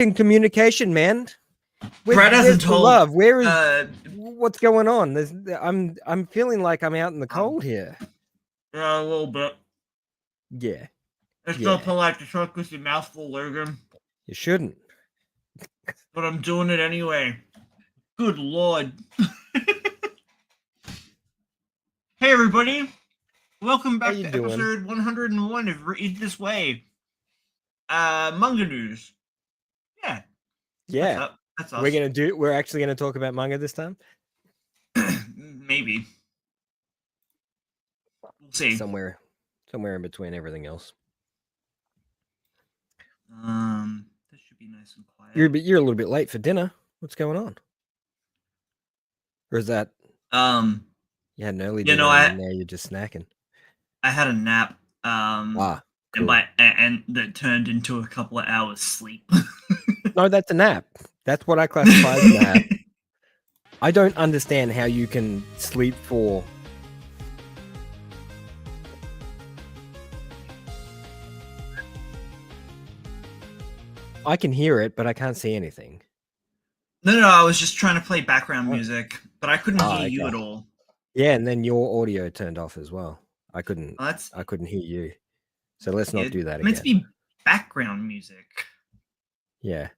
in communication, man. Brad hasn't told. Love. Where is what's going on? I'm feeling like I'm out in the cold here. A little bit. Yeah. It's not polite to talk with your mouth full, Logan. You shouldn't. But I'm doing it anyway. Good Lord. Hey, everybody. Welcome back to episode 101 of Read This Way. Manga news. Yeah. Yeah. That's us. We're actually gonna talk about manga this time? Maybe. We'll see. Somewhere in between everything else. This should be nice and quiet. You're a little bit late for dinner. What's going on? Or is that you had an early dinner and now you're just snacking? I had a nap. Cool. and that turned into a couple of hours sleep. No, that's a nap. That's what I classify as a nap. I don't understand how you can sleep for. I can hear it, but I can't see anything. No, I was just trying to play background music, but I couldn't hear you at all. Yeah, and then your audio turned off as well. I couldn't hear you. So let's not do that again. It's meant to be background music. Yeah.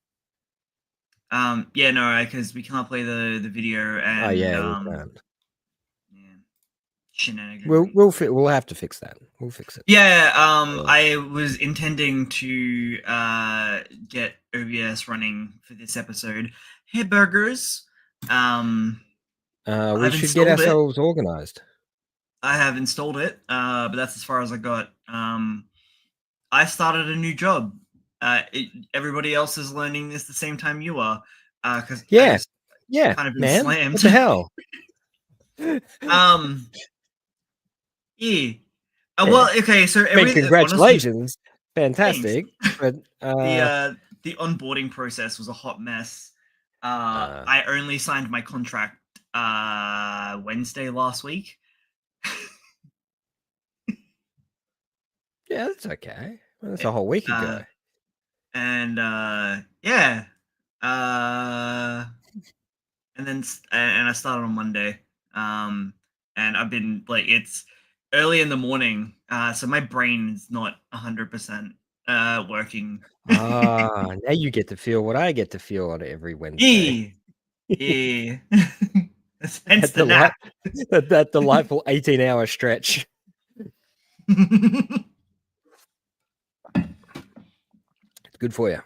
Because we can't play the video and we can't. Shenanigans. We'll have to fix that. We'll fix it. Yeah, I was intending to get OBS running for this episode. Hey, burgers. We should get ourselves organized. I have installed it, but that's as far as I got. I started a new job. Everybody else is learning this the same time you are. Because kind of been man. slammed. What the hell? Yeah. Well, okay. So congratulations, honestly, fantastic. But the onboarding process was a hot mess. I only signed my contract Wednesday last week. Yeah, that's okay. Well, that's a whole week ago. And and I started on Monday. And I've been it's early in the morning, so my brain is not 100% working. Now you get to feel what I get to feel on every Wednesday. Yeah. Hence the nap. That delightful 18-hour stretch. It's good for you.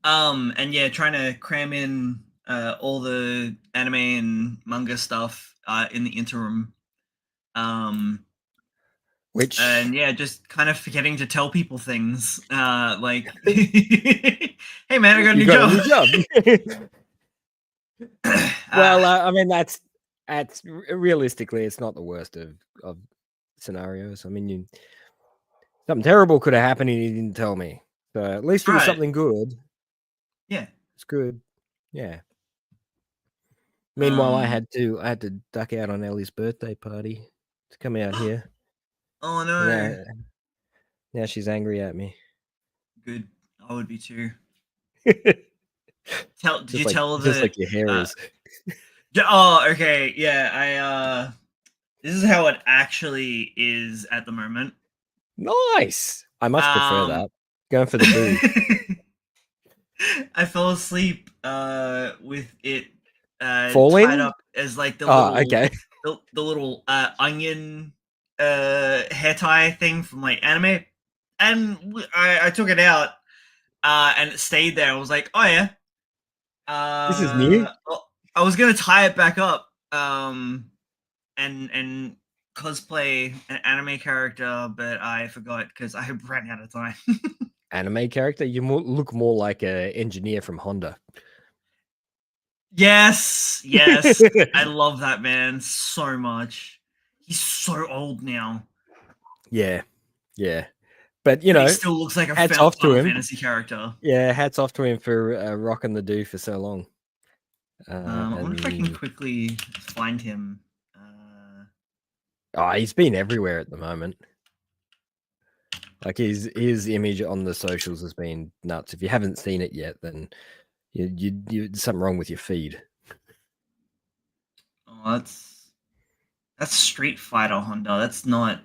And yeah, trying to cram in all the anime and manga stuff in the interim. Just kind of forgetting to tell people things. Hey man, I got a new job. Well, I mean that's realistically, it's not the worst of scenarios. I mean, something terrible could have happened and you didn't tell me. So at least it was something good. Yeah, it's good. Yeah. Meanwhile, I had to duck out on Ellie's birthday party to come out here. Oh no! Now she's angry at me. Good, I would be too. Did you tell her just like your hair is? Oh, okay. Yeah, this is how it actually is at the moment. Nice. I much prefer that. Going for the booze. I fell asleep with it falling tied up as like the little onion hair tie thing from like anime, and I took it out and it stayed there. I was like, oh yeah, this is new. I was gonna tie it back up and cosplay an anime character, but I forgot because I ran out of time. Anime character? You look more like an engineer from Honda. Yes. I love that man so much. He's so old now. Yeah. But he still looks like a hats off to him. Fantasy character. Yeah, hats off to him for rocking the do for so long. I wonder if I can quickly find him. He's been everywhere at the moment. Like his image on the socials has been nuts. If you haven't seen it yet, then there's something wrong with your feed. Oh, that's Street Fighter Honda. That's not.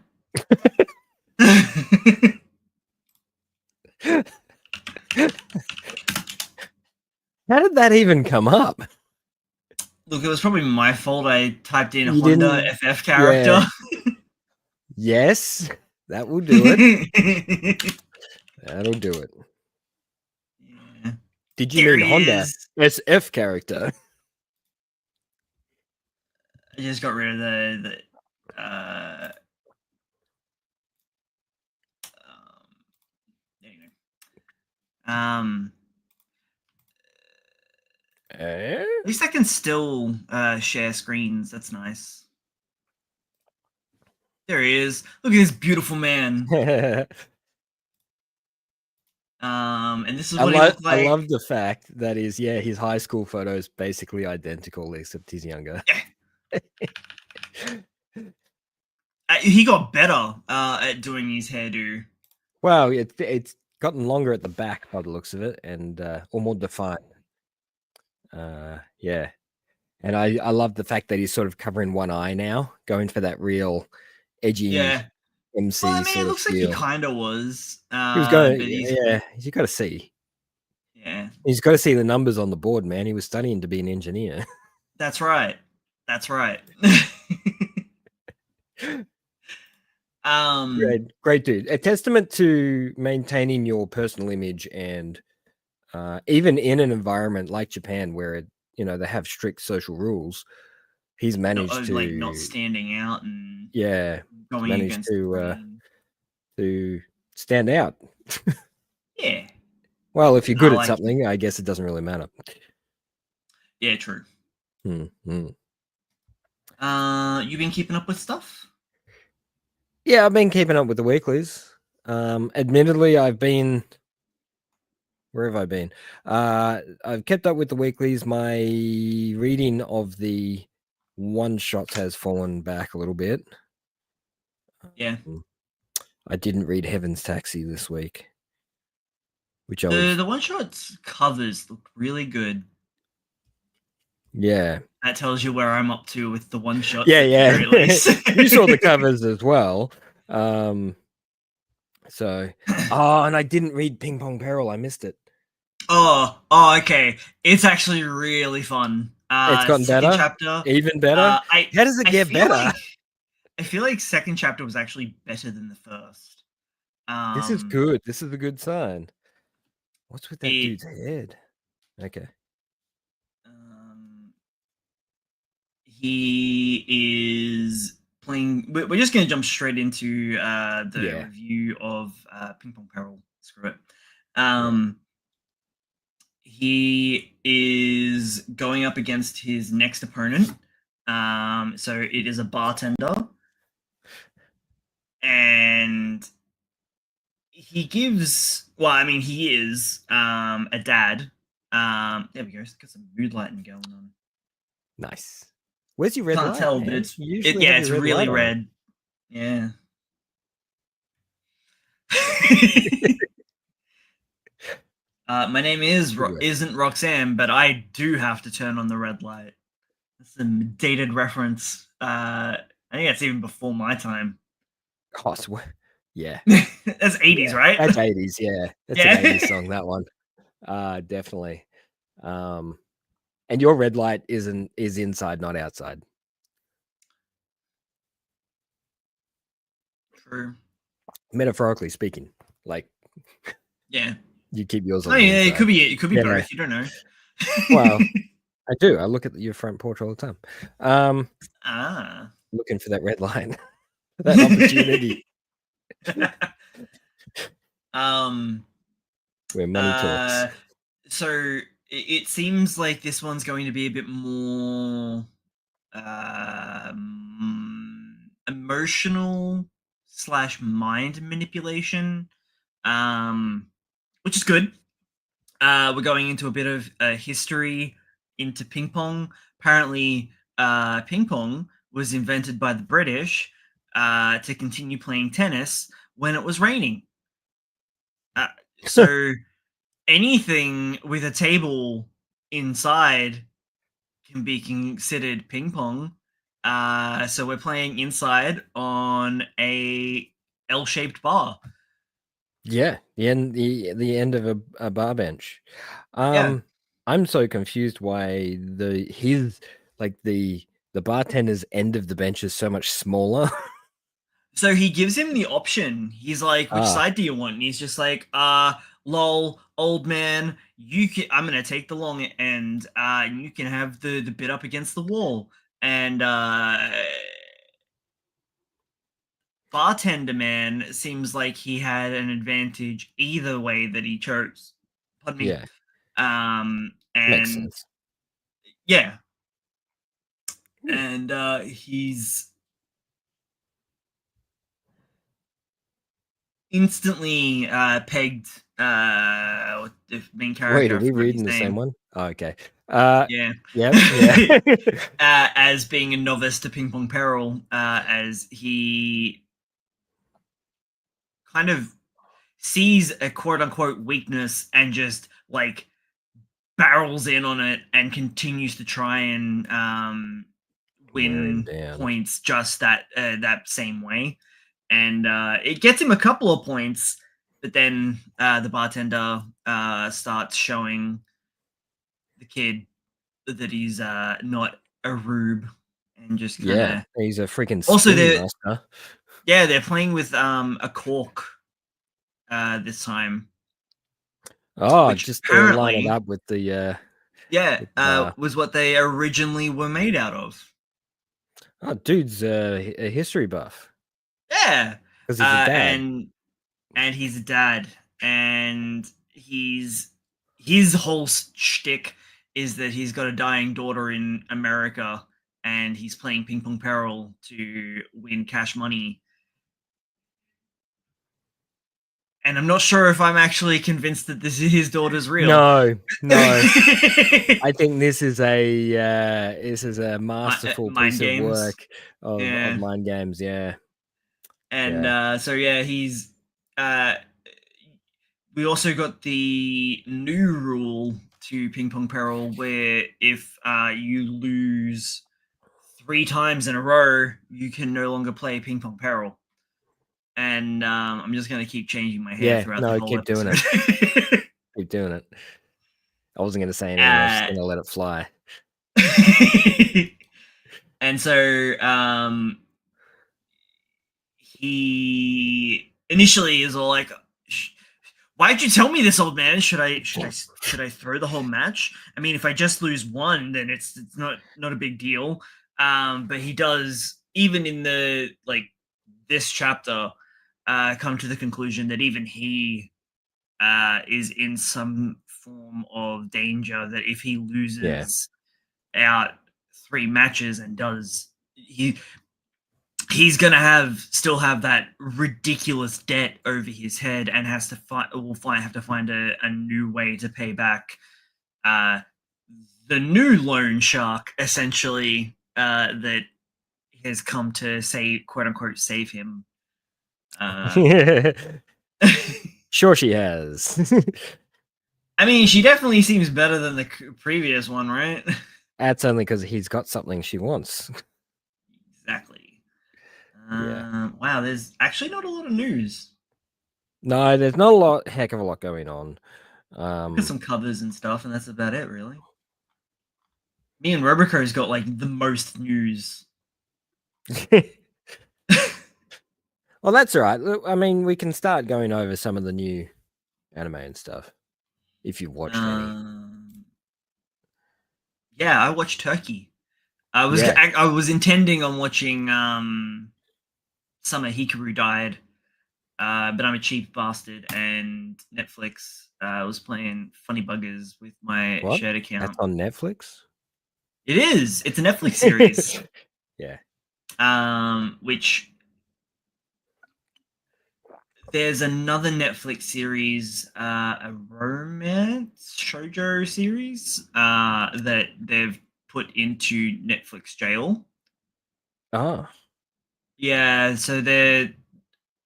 How did that even come up? Look, it was probably my fault. I typed in You Honda didn't- FF character. Yeah. Yes, that will do it. That'll do it. Yeah. Did you There mean he Honda is. SF character? I just got rid of the anyway. At least I can still share screens. That's nice. There he is. Look at this beautiful man. And this is what he looked like. I love the fact that his high school photo is basically identical, except he's younger. Yeah. He got better at doing his hairdo. Wow, it's gotten longer at the back by the looks of it, and or more defined. Yeah, and I love the fact that he's sort of covering one eye now, going for that real edgy MC Well, I mean, sort it of looks like feel. he kind of was. He was going, But you got to see. Yeah, he's got to see the numbers on the board, man. He was studying to be an engineer. That's right. That's right. Great dude. A testament to maintaining your personal image, and even in an environment like Japan where they have strict social rules, he's managed to like not standing out and going managed against to stand out. Yeah. Well, if you're good at something, I guess it doesn't really matter. Yeah, true. Mm-hmm. You been keeping up with stuff? Yeah, I've been keeping up with the weeklies. Admittedly, where have I been? I've kept up with the weeklies. My reading of the one-shots has fallen back a little bit. Yeah. I didn't read Heaven's Taxi this week. Which the one-shots covers look really good. Yeah. That tells you where I'm up to with the one-shots. Yeah. You saw the covers as well. So, and I didn't read Ping Pong Peril. I missed it. Oh, okay. It's actually really fun. It's gotten better. Chapter, even better. How does it get better? I feel like second chapter was actually better than the first. This is good. This is a good sign. What's with that dude's head? Okay. He is playing. We're just going to jump straight into the review of Ping Pong Peril. Screw it. He is going up against his next opponent. So it is a bartender. And he gives, he is a dad. There we go. Got some mood lighting going on. Nice. Where's your red light? Can't tell, but it's really red. Yeah. My name isn't Roxanne, but I do have to turn on the red light. That's a dated reference. I think that's even before my time. Oh, yeah. That's 80s, right? That's 80s, yeah. That's an 80s song, that one. Definitely. And your red light is inside, not outside. True. Metaphorically speaking, like. Yeah. You keep yours on. Oh yeah, it could be both. You don't know. Well, I do. I look at your front porch all the time. Looking for that red line, that opportunity. Where money talks. So it seems like this one's going to be a bit more emotional / mind manipulation, which is good. We're going into a bit of history into ping pong. Apparently, ping pong was invented by the British to continue playing tennis when it was raining. So anything with a table inside can be considered ping pong. So we're playing inside on a L-shaped bar. Yeah, the end of a bar bench. Yeah. I'm so confused why the bartender's end of the bench is so much smaller. So he gives him the option. He's like, "Which Ah, side do you want?" And he's just like, lol, old man, I'm gonna take the long end, and you can have the bit up against the wall." And bartender man seems like he had an advantage either way that he chose. Pardon me. yeah, makes And sense. yeah, Hmm. and he's instantly pegged the main Wait, character. are I we forgot reading his the same name. one? Oh, okay. Yeah. Yep, yeah. As being a novice to Ping Pong Peril, as he kind of sees a quote unquote weakness and just like barrels in on it and continues to try and Wear him win down. points just that same way. And it gets him a couple of points, but then the bartender starts showing the kid that he's not a rube and just kind Yeah, of he's a freaking also spin master. they're playing with a cork this time, Oh, which just to line it apparently up with the yeah with the bar. was what they originally were made out of. Oh, dude's a history buff Yeah, because he's a dad. and he's a dad, and his whole shtick is that he's got a dying daughter in America, and he's playing ping pong peril to win cash money. And I'm not sure if I'm actually convinced that his daughter's real. No, no. I think this is a masterful Mind piece of games. work of Yeah. mind games. Yeah, And yeah, so yeah, he's uh we also got the new rule to Ping Pong Peril where if you lose 3 times in a row, you can no longer play Ping Pong Peril. And I'm just gonna keep changing my hair yeah. throughout the No, whole keep doing episode. it. Keep doing it. I wasn't going to say anything. I was just uh, going to let it fly. and so he initially is all like, "Why'd you tell me this, old man? Should I throw the whole match? I mean, if I just lose one, then it's not a big deal." But he does, even in the like this chapter, come to the conclusion that even he is in some form of danger. That if he Yeah, loses out 3 matches and does he's gonna still have that ridiculous debt over his head and has to have to find a new way to pay back uh the new loan shark essentially that has come to quote unquote save him. uh sure she has. I mean, she definitely seems better than the previous one, right? That's only because he's got something she wants. Exactly. Yeah. Wow, there's actually not a lot of news. No, there's not a heck of a lot going on. Got some covers and stuff, and that's about it, really. Me and Robico's got like the most news. Well, that's all right. I mean, we can start going over some of the new anime and stuff if you've watched any. Yeah, I watched Turkey. Yeah. I was intending on watching Summer Hikaru Died, but I'm a cheap bastard, and Netflix was playing Funny Buggers with my What? shared That's account. on Netflix? It is. It's a Netflix series. Yeah. Which there's another Netflix series, a romance shoujo series, that they've put into Netflix jail. Oh. Yeah, so they're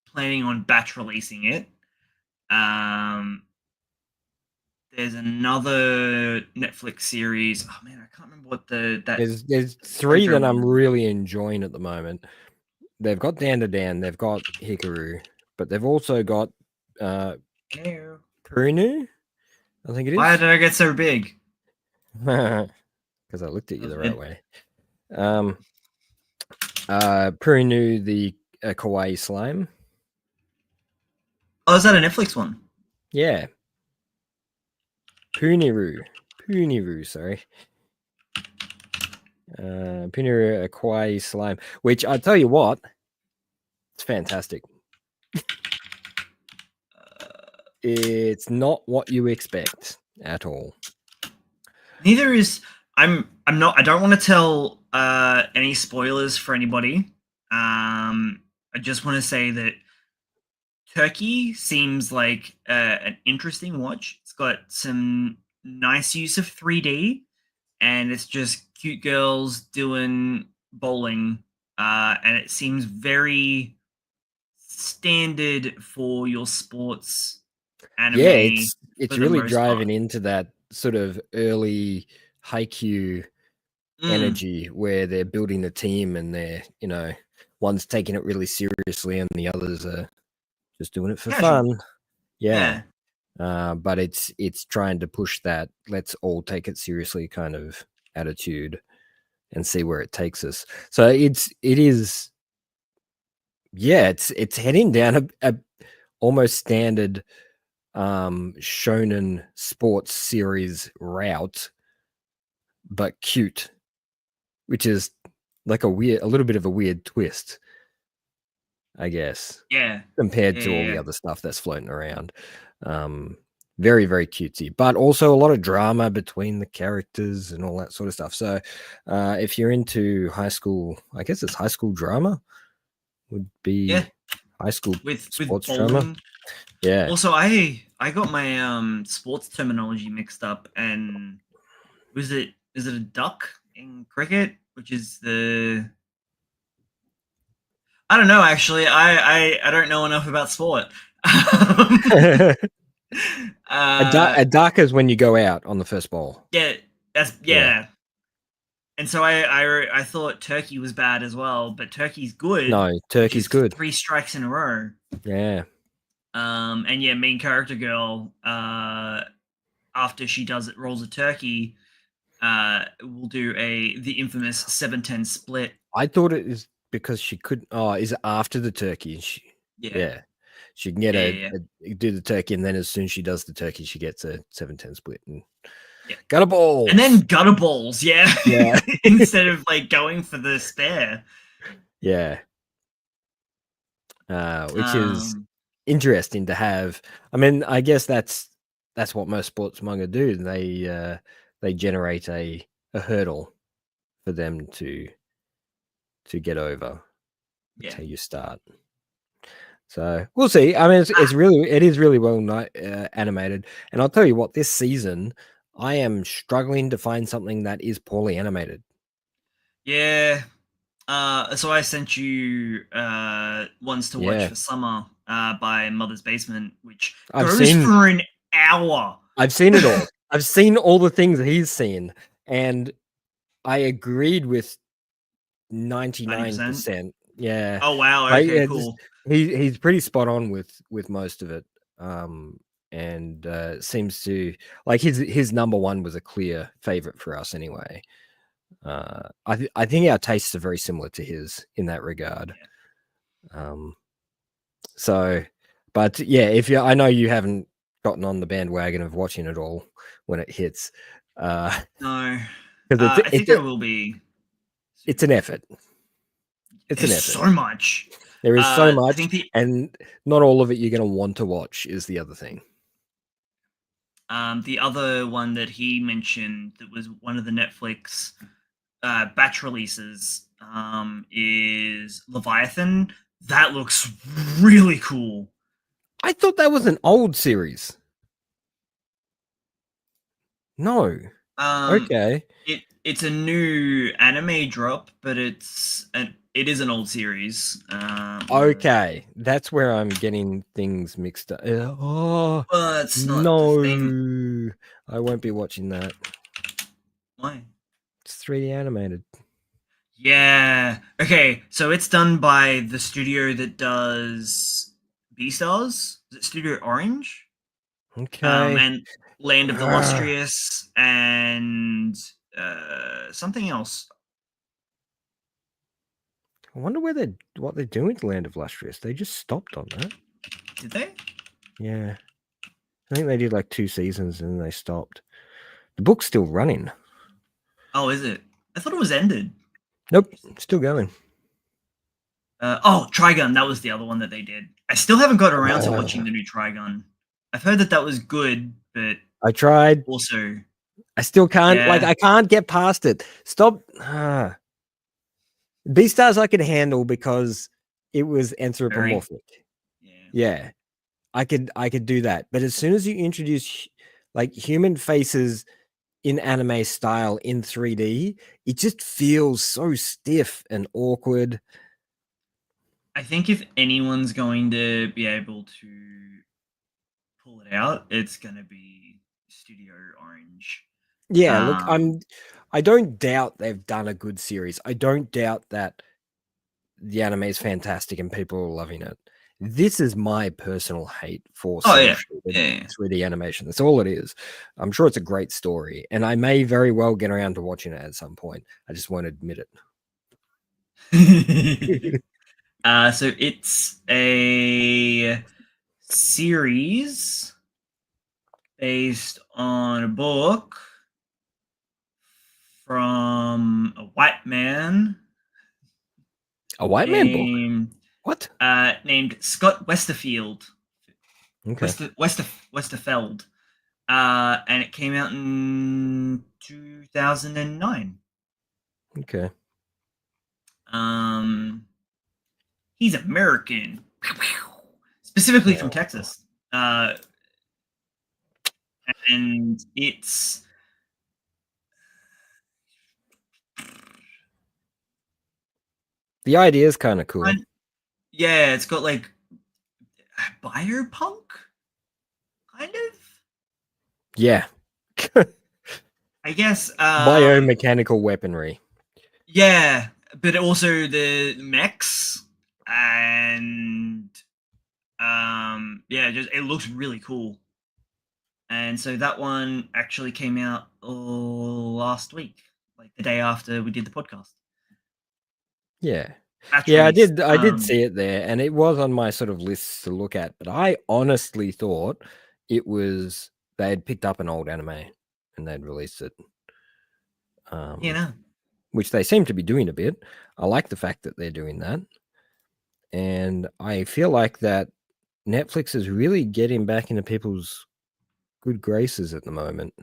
planning on batch releasing it. There's another Netflix series. Oh man, I can't remember what there's three that I'm really enjoying at the moment. They've got Dan to Dan, they've got Hikaru, but they've also got Purinu, I think it is. Why did I get so big? Because I looked at you the right way. Purinu, the kawaii slime. Oh, is that a Netflix one? Yeah. Puniru, sorry. Puniru, a kawaii slime, which I tell you what, it's fantastic. It's not what you expect at all. Neither is I'm not. I don't want to tell any spoilers for anybody. I just want to say that Turkey seems like an interesting watch. It's got some nice use of 3D, and it's just cute girls doing bowling, and it seems very standard for your sports anime. Yeah, it's really driving into that sort of early Haikyuu energy where they're building a team and they're, one's taking it really seriously and the others are just doing it for fun. Yeah. But it's trying to push that let's all take it seriously kind of attitude and see where it takes us. So it's heading down a almost standard shonen sports series route, but cute, which is like a little bit of a weird twist, I guess. Yeah. Compared to all the other stuff that's floating around. Very, very cutesy, but also a lot of drama between the characters and all that sort of stuff. So if you're into high school, I guess it's high school drama would be high school with sports drama. Yeah. Also, I got my sports terminology mixed up, and is it a duck in cricket, which is the I don't know actually. I don't know enough about sport. A duck is when you go out on the first ball. Yeah, yeah. And so I thought Turkey was bad as well, but Turkey's good. No, Turkey's good. 3 strikes in a row. Yeah. And yeah, main character girl, after she rolls a turkey, will do the infamous 7-10 split. I thought it is because she couldn't. Oh, is it after the turkey? Yeah. She can get do the turkey, and then as soon as she does the turkey, she gets a 7-10 split and gutter balls. And then gutter balls, yeah. Instead of like going for the spare. Yeah. Which is interesting to have. I mean, I guess that's what most sports manga do. They generate a hurdle for them to get over. That's how you start. So we'll see. I mean, it is really well animated, and I'll tell you what, this season I am struggling to find something that is poorly animated. Yeah. So I sent you ones to watch for summer by Mother's Basement, which goes for an hour. I've seen it all. I've seen all the things he's seen, and I agreed with 99%. Yeah. Oh wow. Okay, cool. He's pretty spot on with most of it. And seems to like his number one was a clear favorite for us anyway. I think our tastes are very similar to his in that regard. So, but yeah, I know you haven't gotten on the bandwagon of watching it all when it hits. No, I think I will be. It's an effort. It's an effort. So much. There is so much, and not all of it you're going to want to watch is the other thing. The other one that he mentioned that was one of the Netflix batch releases is Leviathan. That looks really cool. I thought that was an old series. No. Okay. It's a new anime drop, but it's It is an old series. Okay, that's where I'm getting things mixed up. Oh it's not the no, I won't be watching that. Why? It's 3D animated. Yeah. Okay, so it's done by the studio that does Beastars. Is it Studio Orange? Okay. And Land of the Lustrous and something else. I wonder what they're doing with Land of Lustrous. They just stopped on that. Did they? Yeah. I think they did like 2 seasons and then they stopped. The book's still running. Oh, is it? I thought it was ended. Nope, still going. Trigun. That was the other one that they did. I still haven't got around to watching the new Trigun. I've heard that was good, but I tried. Also, I still can't. Yeah. Like, I can't get past it. Stop. Beastars I could handle because it was anthropomorphic. Yeah. I could do that. But as soon as you introduce like human faces in anime style in 3D, it just feels so stiff and awkward. I think if anyone's going to be able to pull it out, it's going to be Studio Orange. Yeah, look, I don't doubt they've done a good series. I don't doubt that the anime is fantastic and people are loving it. This is my personal hate for 3D animation. That's all it is. I'm sure it's a great story, and I may very well get around to watching it at some point. I just won't admit it. So it's a series based on a book from a white man. A white man book? What? Named Scott Westerfield. Okay. Westerfeld. And it came out in 2009. Okay. He's American. Specifically from Texas. And it's the idea is kind of cool. Yeah, it's got like biopunk kind of. Yeah. I guess biomechanical weaponry. Yeah, but also the mechs and just it looks really cool. And so that one actually came out last week, like the day after we did the podcast. Yeah. Yeah, I did see it there, and it was on my sort of list to look at, but I honestly thought it was they had picked up an old anime and they'd released it. Which they seem to be doing a bit. I like the fact that they're doing that. And I feel like that Netflix is really getting back into people's good graces at the moment.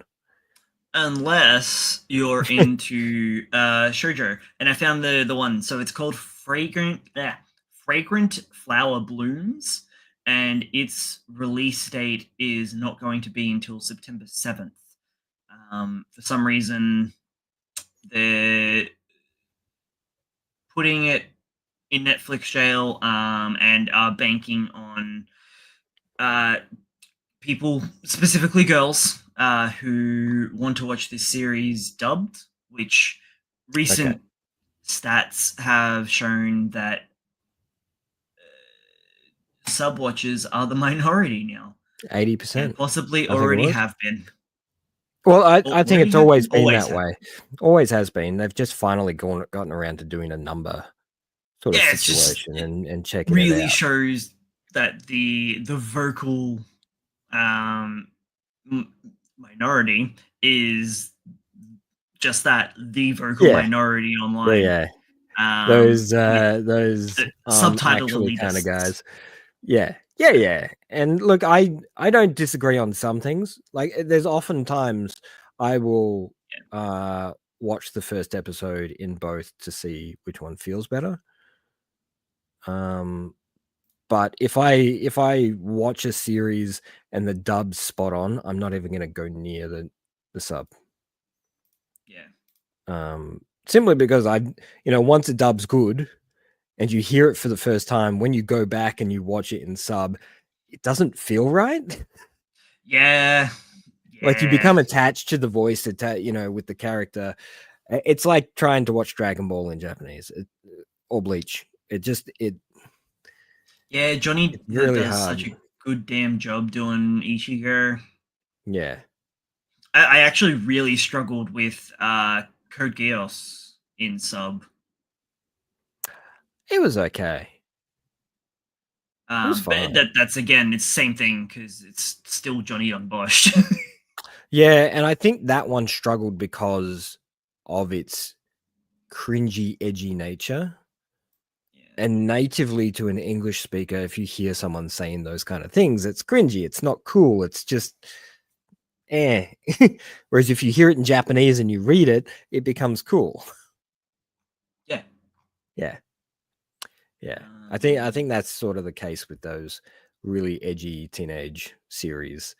Unless you're into shoujo. And I found the one. So it's called Fragrant Flower Blooms. And its release date is not going to be until September 7th. For some reason, they're putting it in Netflix jail and are banking on people, specifically girls, who want to watch this series dubbed, which recent stats have shown that sub watchers are the minority now. 80%. And possibly already have been. Well, I think it's always been that way. Always has been. They've just finally gotten around to doing a number sort of situation and checking it out. Really shows that the vocal minority is just that, the vocal minority online. Yeah. Those subtitle kind of guys. Yeah. And look, I don't disagree on some things. Like, there's often times I will watch the first episode in both to see which one feels better. But if I watch a series and the dub's spot on, I'm not even going to go near the sub. Yeah. Simply because once a dub's good, and you hear it for the first time, when you go back and you watch it in sub, it doesn't feel right. Yeah. Like you become attached to the voice, with the character. It's like trying to watch Dragon Ball in Japanese or Bleach. Yeah, Johnny It's really does hard. such a good damn job doing Ichigo. Yeah. I actually really struggled with Code Geass in sub. It was okay. It was fine. That's again, it's the same thing because it's still Johnny Young Bosch. Yeah, and I think that one struggled because of its cringy, edgy nature. Yeah. And natively to an English speaker, if you hear someone saying those kind of things, it's cringy. It's not cool. It's just Whereas if you hear it in Japanese and you read it, it becomes cool. Yeah. Yeah. Yeah. I think that's sort of the case with those really edgy teenage series.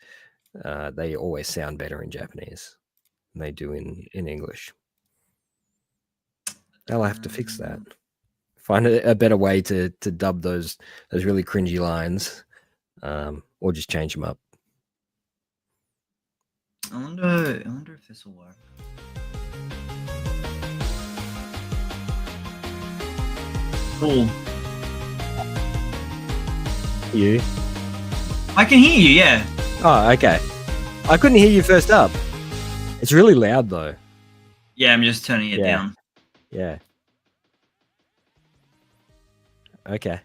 They always sound better in Japanese than they do in English. They'll have to fix that. Find a better way to dub those really cringy lines, or just change them up. I wonder if this will work. Cool. You? I can hear you, yeah. Oh, okay. I couldn't hear you first up. It's really loud though. Yeah, I'm just turning it down. Yeah. Okay.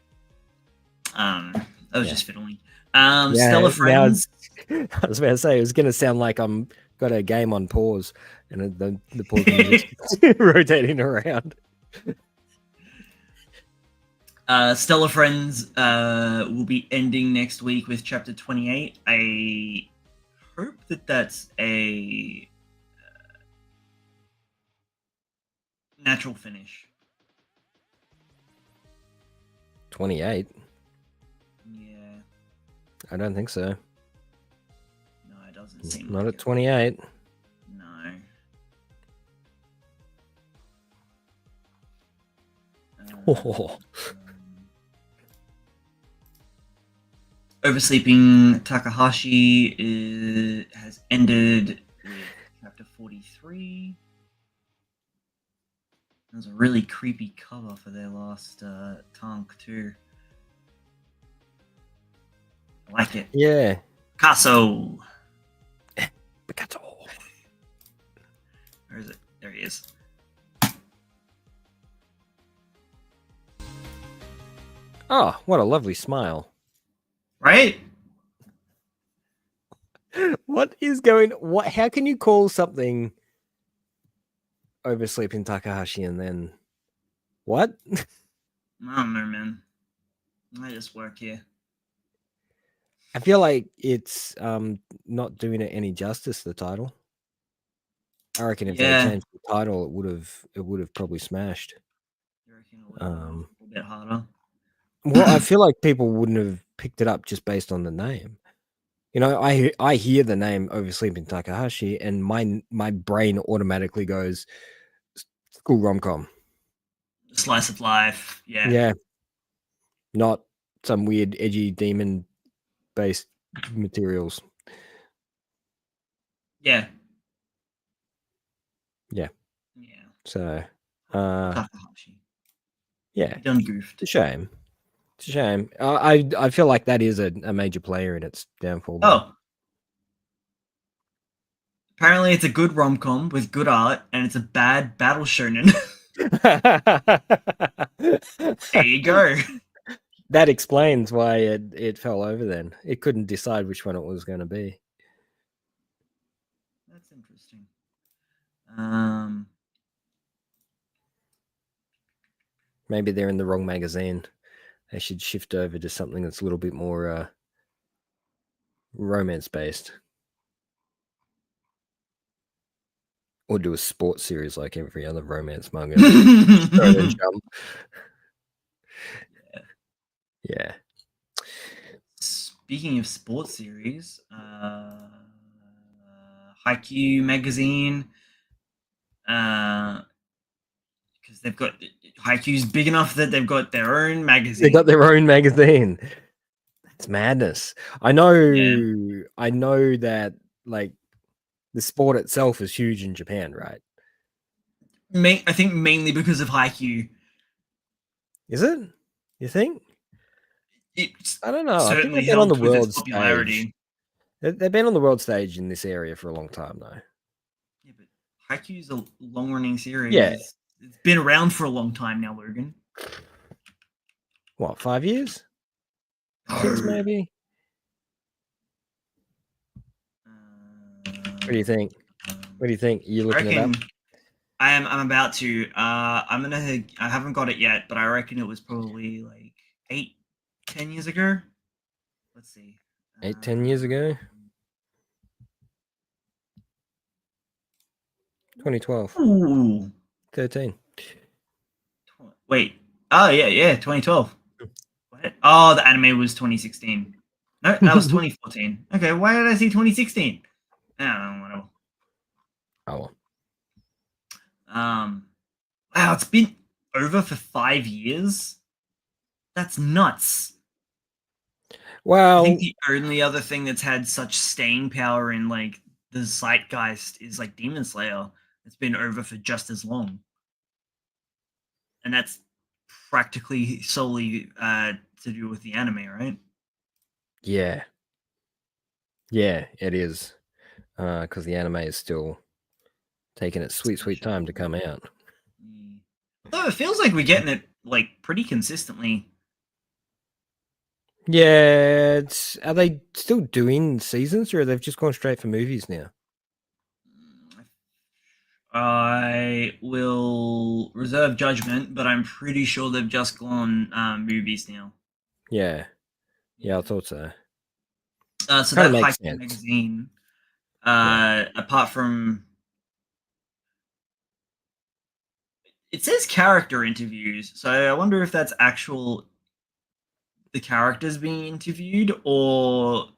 I was just fiddling. Stellar Friends. I was about to say it was going to sound like I'm got a game on pause, and the pause music's rotating around. Stellar Friends will be ending next week with chapter 28. I hope that's a natural finish. 28? Yeah. I don't think so. No, it doesn't seem not like at 28. No. Oversleeping Takahashi has ended with chapter 43. There's a really creepy cover for their last tank too. I like it. Yeah. Picasso. Picasso. Where is it? There he is. Oh, what a lovely smile. Right? What is going? How can you call something Oversleeping Takahashi and then what? I don't know, man. I just work here. I feel like it's not doing it any justice, the title. I reckon if they changed the title, it would have probably smashed. You reckon it would have been a little bit harder? Well, I feel like people wouldn't have picked it up just based on the name. You know, I hear the name Oversleeping Takahashi, and my brain automatically goes school rom-com. Slice of life, yeah. Yeah. Not some weird edgy demon based materials. Yeah. Yeah. Yeah. So Takahashi. Yeah. He done goofed. It's a shame. It's a shame. I feel like that is a major player in its downfall. Oh. Apparently it's a good rom-com with good art, and it's a bad battle shonen. There you go. That explains why it fell over then. It couldn't decide which one it was going to be. That's interesting. Maybe they're in the wrong magazine. They should shift over to something that's a little bit more romance-based. Or do a sports series like every other romance manga. Jump. Yeah. Speaking of sports series, Haikyuu magazine because they've got Haikyuu's big enough that they've got their own magazine. They got their own magazine. That's madness. I know that like the sport itself is huge in Japan, right? I think mainly because of Haikyuu. Is it? You think? It I don't know. I think certainly they've been on the helped with its world popularity. stage. They've been on the world stage in this area for a long time, though. Yeah, but Haikyuu's a long-running series. Yeah. It's been around for a long time now, Logan. What, 5 years? 6 maybe? What do you think? What do you think? Are you looking it up? I'm about to. I haven't got it yet, but I reckon it was probably like 8-10 years ago. Let's see. 8-10 years ago? 2012. Ooh. 13. Wait. Oh yeah, 2012. What? Oh, the anime was 2016. No, that was 2014. Okay, why did I say 2016? I don't know, whatever. Oh well. Wow, it's been over for 5 years. That's nuts. Well, I think the only other thing that's had such staying power in like the zeitgeist is like Demon Slayer. It's been over for just as long, and that's practically solely to do with the anime, right? yeah. Yeah, it is. Because the anime is still taking its sweet time to come out. Though it feels like we're getting it like pretty consistently. Yeah, are they still doing seasons, or they've just gone straight for movies now? I will reserve judgment, but I'm pretty sure they've just gone movies now. Yeah, I thought so. So that Haikyuu magazine, apart from it says character interviews, so I wonder if that's the characters being interviewed or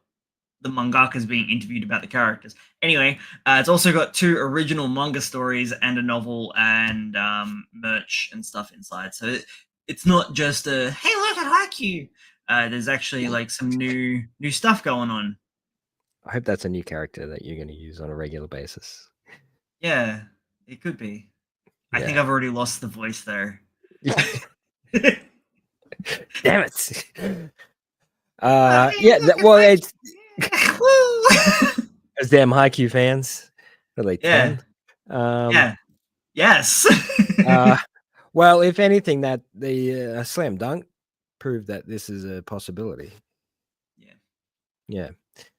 the mangaka's being interviewed about the characters. Anyway, it's also got 2 original manga stories and a novel and merch and stuff inside. So it's not just a hey, look at Haikyuu. There's actually like some new stuff going on. I hope that's a new character that you're going to use on a regular basis. Yeah, it could be. Yeah. I think I've already lost the voice there. Damn it. Yeah, well, it's those damn Haikyuu fans. Are they 10? Yeah. Yes. Well, if anything, that the slam dunk proved that this is a possibility. Yeah.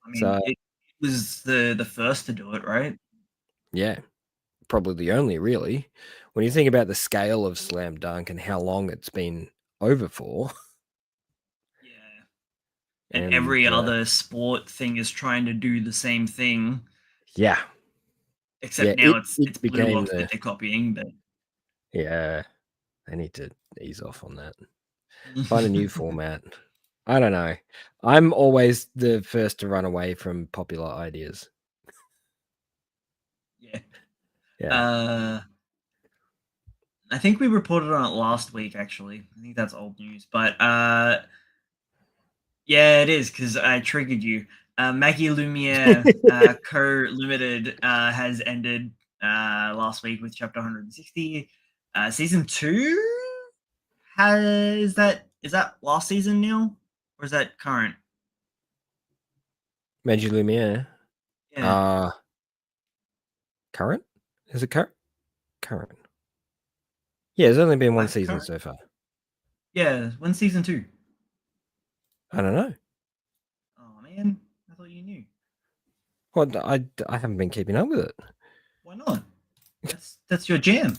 I mean, it was the first to do it, right? Yeah. Probably the only, really. When you think about the scale of slam dunk and how long it's been over for. Yeah. And every other sport thing is trying to do the same thing. Yeah. Except now it's Blue Lock that they're copying, but yeah, they need to ease off on that. Find a new format. I don't know. I'm always the first to run away from popular ideas. Yeah. I think we reported on it last week, actually. I think that's old news. But yeah, it is, because I triggered you. Maggie Lumiere Co. Limited has ended last week with chapter 160. Season 2 is that last season now, or is that current? Maggie Lumiere. Yeah. Current? Is it current? Current. Yeah, there's only been one season so far. Yeah, when's season 2? I don't know. Oh man, I thought you knew. Well, I haven't been keeping up with it. Why not? That's your jam.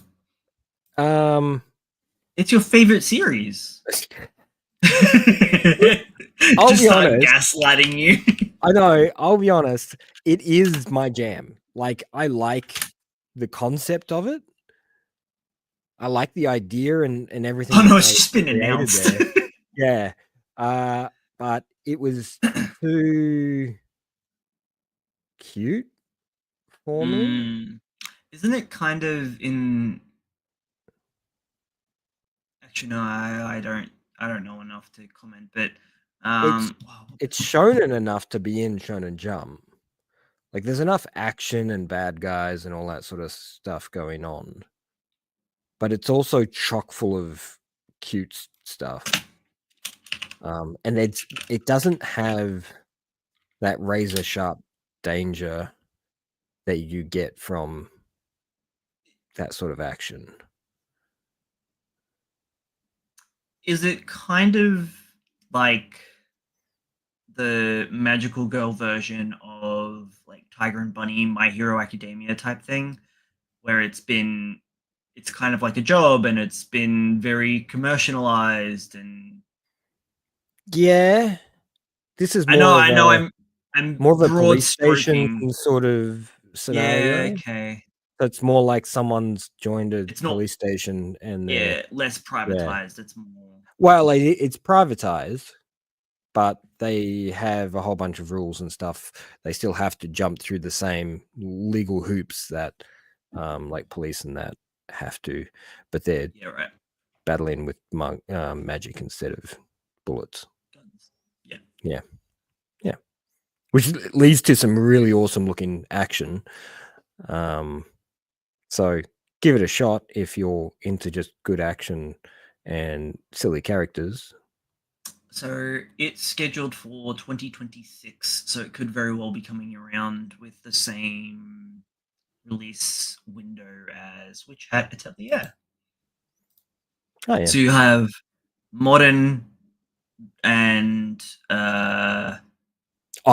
It's your favorite series. I'll be honest. Gaslighting you. I know. I'll be honest. It is my jam. Like, I like the concept of it. I like the idea and everything. Oh no, it's just been announced. Yeah. But it was too cute for me. Isn't it kind of in Actually, no, I don't know enough to comment, but it's shonen enough to be in Shonen Jump. Like, there's enough action and bad guys and all that sort of stuff going on, but it's also chock full of cute stuff. And it doesn't have that razor sharp danger that you get from that sort of action. is it kind of like the magical girl version of like Tiger and Bunny, My Hero Academia type thing, where it's kind of like a job and it's been very commercialized and Yeah, this is I know, I'm more of a broad police station stroking. sort of Yeah, scenario. okay. So it's more like someone's joined a It's not, police station and they're yeah, less yeah. privatized. It's more, Well, it's privatized, but they have a whole bunch of rules and stuff. They still have to jump through the same legal hoops that like police and that have to, but they're yeah, right. battling with magic instead of bullets. Guns. Yeah. Yeah. Yeah. Which leads to some really awesome looking action. So give it a shot if you're into just good action and silly characters. So it's scheduled for 2026, so it could very well be coming around with the same release window as Witch Hat Atelier. Oh yeah. So you have modern and Oh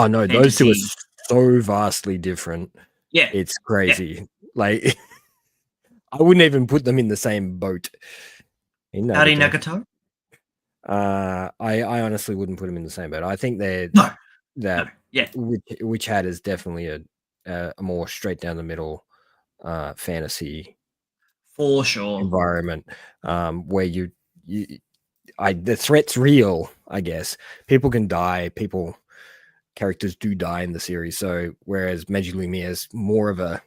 no, those two are fantasy. so vastly different. Yeah, It's yeah. crazy. Like I wouldn't even put them in the same boat. In Howdy Nagato. Nagato? I honestly wouldn't put them in the same boat. I think No, that yeah, Witch Hat is definitely a more straight down the middle fantasy for sure. environment where the threat's real, I guess. People can die, characters do die in the series. So whereas Meiji Lumia is more of a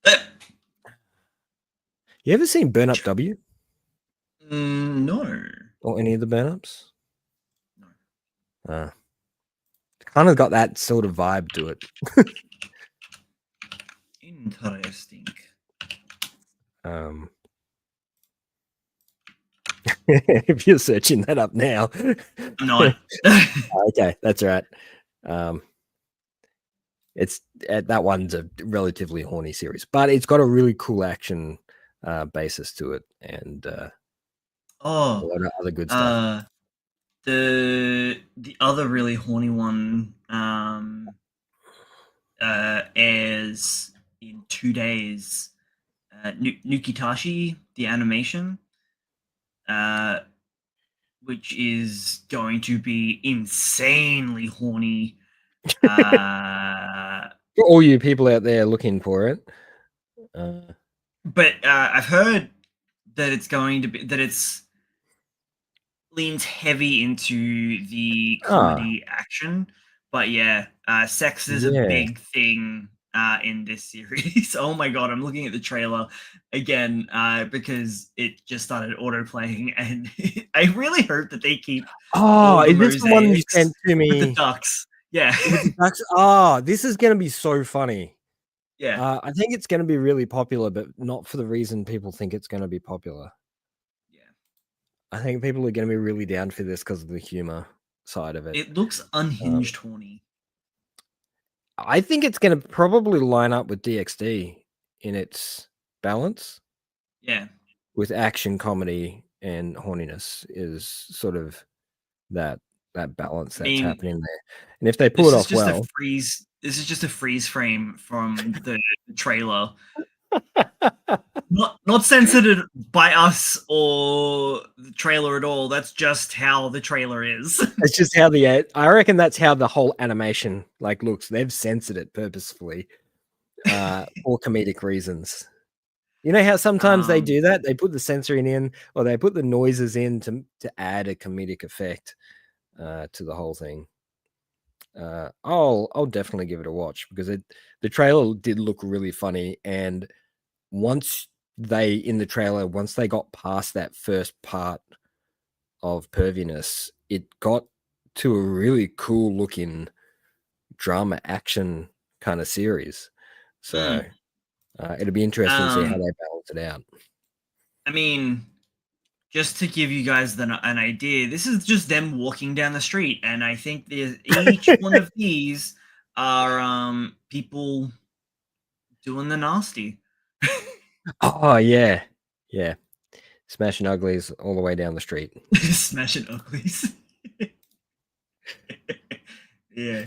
Uh, you ever seen Burn Up W no, or any of the burn ups? no. Kind of got that sort of vibe to it. Interesting. If you're searching that up now. I'm not. Okay, that's right. It's that one's a relatively horny series, but it's got a really cool action basis to it and a Oh, lot of other good stuff. the other really horny one airs in 2 days. Nukitashi, the animation, uh, which is going to be insanely horny. For all you people out there looking for it. But I've heard that it's going to be that it's leans heavy into the comedy action. But yeah, sex is a big thing in this series. Oh my god, I'm looking at the trailer again because it just started auto playing, and I really hope that they keep all the is this the one you sent to me with the ducks? Yeah, with the ducks? This is gonna be so funny. yeah, I think it's gonna be really popular, but not for the reason people think it's gonna be popular. yeah. I think people are gonna be really down for this because of the humor side of it. It looks unhinged horny. I think it's gonna probably line up with DxD in its balance. Yeah, With action, comedy, and horniness is sort of that balance I that's mean, happening there. And if they pull it off well, This is just a freeze frame from the trailer. Not censored by us or the trailer at all. That's just how the trailer is. it's just how I reckon that's how the whole animation looks. They've censored it purposefully for comedic reasons. You know how sometimes they do that? They put the censoring in or they put the noises in to add a comedic effect to the whole thing. I'll definitely give it a watch because the trailer did look really funny, and once they in the trailer, once they got past that first part of perviness, it got to a really cool looking drama action kind of series. So it'll be interesting to see how they balance it out. I mean, just to give you guys an idea, this is just them walking down the street, and I think each one of these are people doing the nasty. Oh yeah, yeah, smashing uglies all the way down the street. Smashing uglies. Yeah.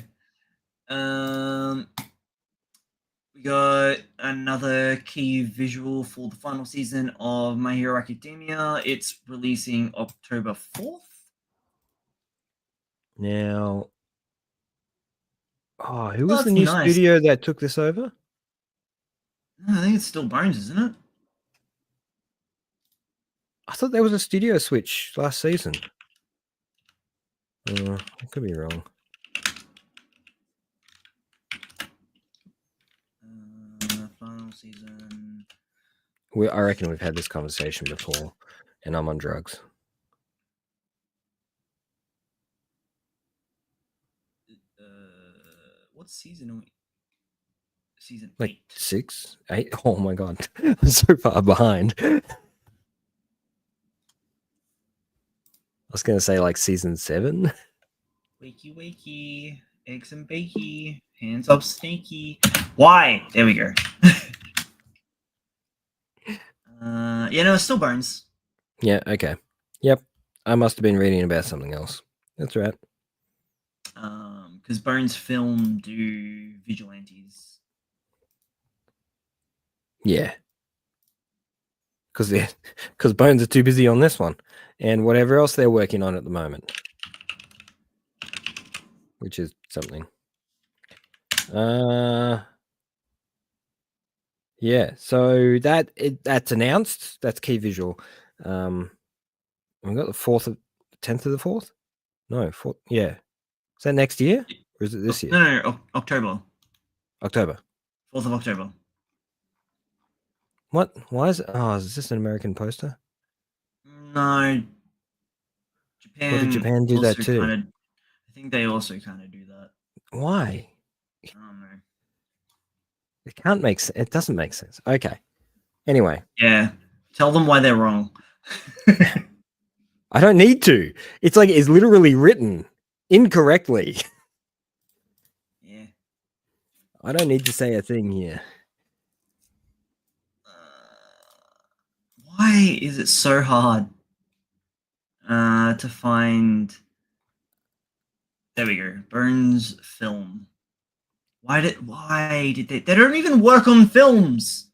We got another key visual for the final season of My Hero Academia. It's releasing October 4th. Now, who was the new studio that took this over? I think it's still Bones, isn't it? I thought there was a studio switch last season. I could be wrong. Final season. I reckon we've had this conversation before, and I'm on drugs. What season are we? Season like 8. 6, 8. Oh my god, I'm so far behind. I was gonna say like season 7. Wakey, wakey, eggs and bakey, hands up, snaky. Why? There we go. Yeah, no, it's still Bones. Yeah. Okay. Yep. I must have been reading about something else. That's right. Because Bones Film do vigilantes. Yeah. Because Bones are too busy on this one and whatever else they're working on at the moment, which is something. Yeah. So that's announced. That's key visual. We got the 10th of the 4th. No, 4th. Yeah. Is that next year or is it this year? No, October. October. 4th of October. What? Why is it? Oh, is this an American poster? No. Japan. Or did Japan do that too? I think they also kind of do that. Why? I don't know. It can't make sense. It doesn't make sense. Okay. Anyway. Yeah. Tell them why they're wrong. I don't need to. It's like it's literally written incorrectly. Yeah. I don't need to say a thing here. Why is it so hard to find? There we go. Burns Film. Why did they don't even work on films?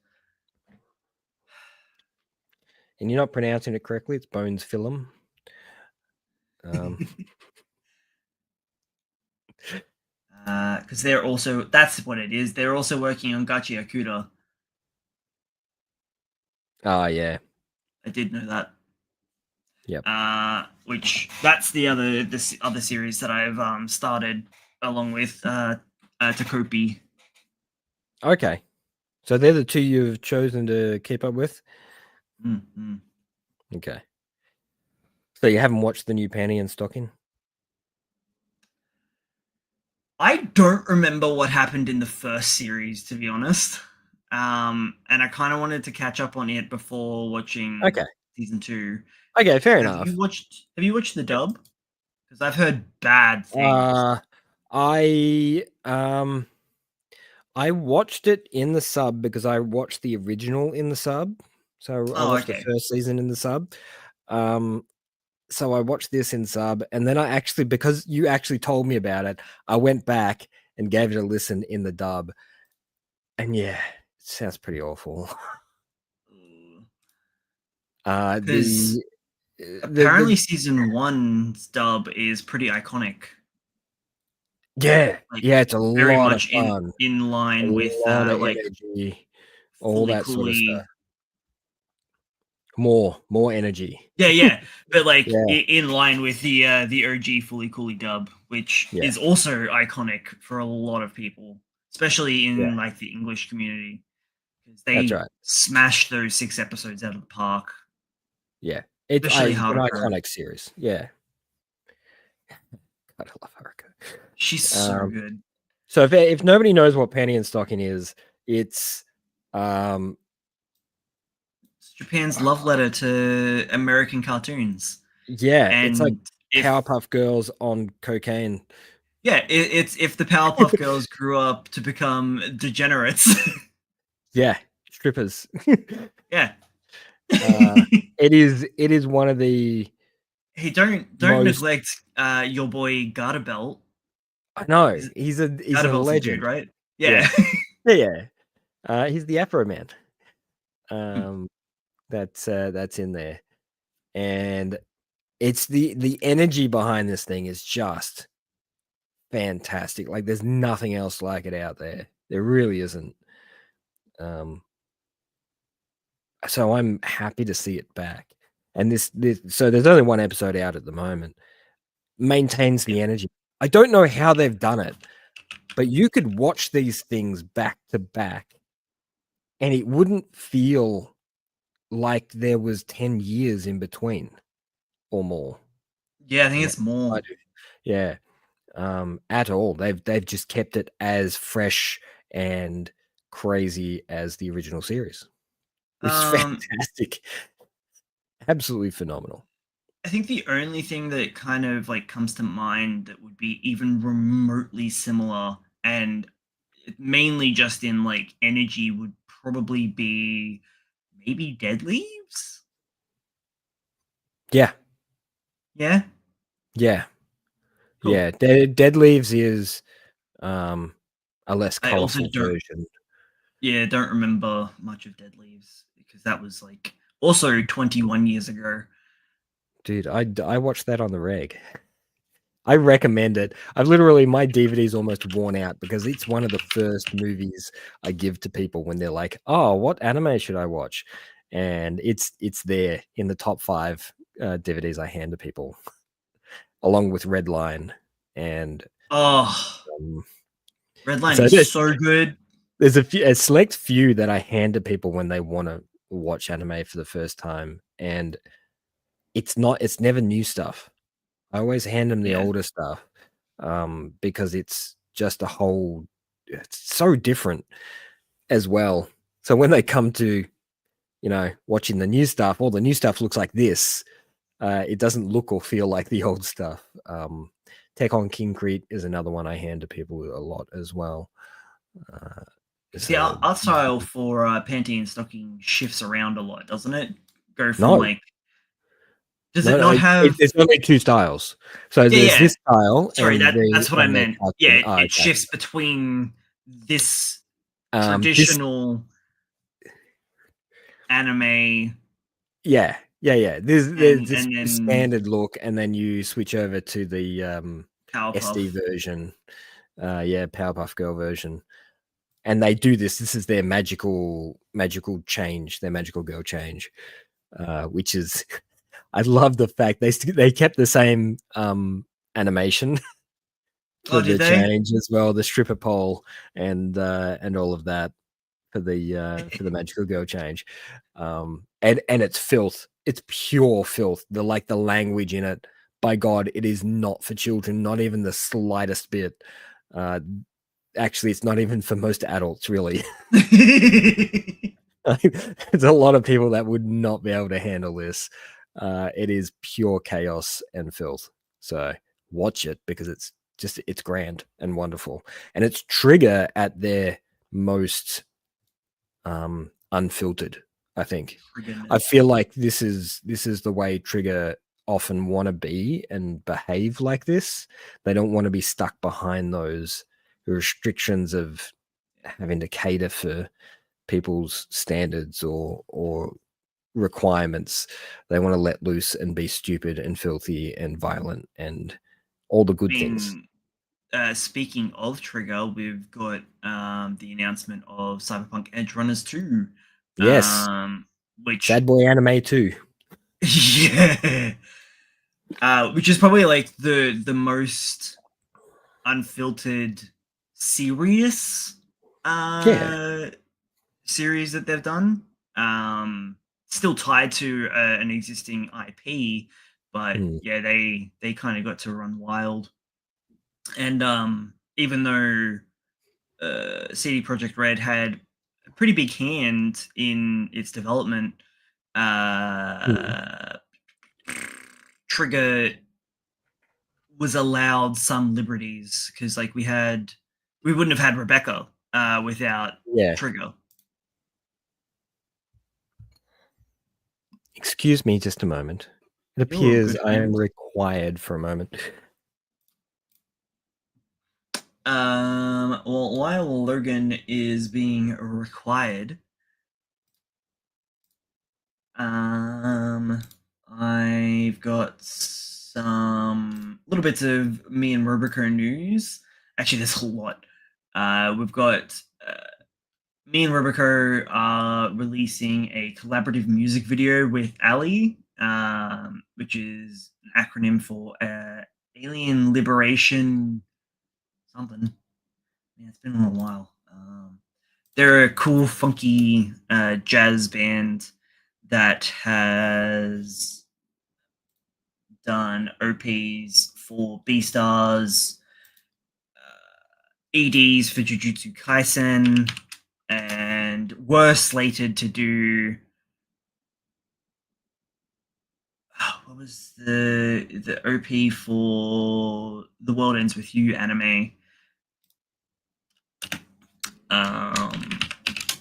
And you're not pronouncing it correctly. It's Bones Film. Because they're also, that's what it is. They're also working on Gachi Akuda. Oh yeah, I did know that. Yep. Which that's the other series that I've started along with Takopi. Okay, so they're the two you've chosen to keep up with. Mm-hmm. Okay. So you haven't watched the new Panty and Stocking? I don't remember what happened in the first series, to be honest. And I kind of wanted to catch up on it before watching season 2. Okay, fair enough. Have you watched the dub? Because I've heard bad things. I watched it in the sub because I watched the original in the sub. So I watched the first season in the sub. So I watched this in sub, and then because you actually told me about it, I went back and gave it a listen in the dub. And yeah, it sounds pretty awful. Because apparently season 1's dub is pretty iconic. Yeah, it's a very lot much of fun. in line with like energy, all that sort of stuff. More energy. Yeah, but like in line with the OG Fully Coolly dub, which is also iconic for a lot of people, especially in like the English community. because That's they right. smashed those 6 episodes out of the park. Yeah, it's Especially an Haruka. iconic series. Yeah, God, I love Haruka. She's so good. So if nobody knows what panty and stocking is, it's It's Japan's love letter to American cartoons. yeah, it's like And if Powerpuff Girls on cocaine. yeah, it's if the Powerpuff Girls grew up to become degenerates. Yeah, strippers. Yeah. It is one of the Hey, don't most. neglect your boy Gardabelt. I know He's he's a Gardabelt's a dude, legend. right? Yeah. Yeah, yeah. He's the Afro Man. Um, that's in there, and it's the energy behind this thing is just fantastic. Like there's nothing else like it out there. There really isn't. Um, so I'm happy to see it back. And this so there's only one episode out at the moment. Maintains Yeah. the energy. I don't know how they've done it, but you could watch these things back to back and it wouldn't feel like there was 10 years in between or more. Yeah, I think And it's more. I do. Yeah. At all. They've just kept it as fresh and crazy as the original series, which is Um, fantastic. Absolutely phenomenal. I think the only thing that kind of like comes to mind that would be even remotely similar and mainly just in like energy would probably be maybe Dead Leaves. Yeah. Yeah, Yeah. cool. Yeah. Dead Leaves is a less I also colorful don't, version. yeah, don't remember much of Dead Leaves because that was like also 21 years ago. Dude, I watched that on the reg. I recommend it. I've literally my DVD's almost worn out because it's one of the first movies I give to people when they're like, "Oh, what anime should I watch?" And it's there in the top 5 DVDs I hand to people, along with Red Line. And Oh, um, Redline so is so good. there's a select few that I hand to people when they want to watch anime for the first time, and it's never new stuff. I always hand them the Yeah. older stuff, because it's just it's so different as well. So when they come to, watching the new stuff, all the new stuff looks like this. It doesn't look or feel like the old stuff. Tech on Concrete is another one I hand to people a lot as well. The So art style for Panty and Stocking shifts around a lot, doesn't it? Go from no, like, does no, it no, not have? there's only 2 styles. So Yeah, there's yeah. this style Sorry, that's what I and the meant. Yeah, cartoon. Oh, it okay. shifts between this This traditional anime Yeah, yeah, yeah. There's this and then standard look, and then you switch over to the SD Powerpuff. version. Yeah, Powerpuff Girl version. And they do this. This is their magical change, their magical girl change, which is I love the fact they kept the same animation for Oh, did the they? change as well, the stripper pole and all of that for the magical girl change. And it's filth. It's pure filth. The language in it, by God, it is not for children, not even the slightest bit. Uh, Actually, it's not even for most adults, really. There's a lot of people that would not be able to handle this. It is pure chaos and filth. So watch it because it's grand and wonderful. And it's Trigger at their most unfiltered. I think. I Triggerness. feel like this is the way Trigger often want to be and behave like this. They don't want to be stuck behind those restrictions of having to cater for people's standards or requirements. They want to let loose and be stupid and filthy and violent and all the I good things. mean, speaking of Trigger, we've got the announcement of Cyberpunk Edge Runners 2, Yes, which Sad Boy Anime too. yeah, which is probably like the most unfiltered, serious Yeah, series that they've done. Still tied to an existing IP, but yeah, they kind of got to run wild. And even though CD Projekt Red had a pretty big hand in its development, Trigger was allowed some liberties because, like, we wouldn't have had Rebecca without Trigger. Excuse me just a moment. It appears I am required for a moment. Well, while Logan is being required, I've got some little bits of me and Robico news. Actually, there's a lot. We've got me and Robico are releasing a collaborative music video with Ali, which is an acronym for Alien Liberation something. Yeah, it's been a while. They're a cool, funky jazz band that has done OPs for Beastars, EDs for Jujutsu Kaisen, and were slated to do. What was the OP for The World Ends With You anime?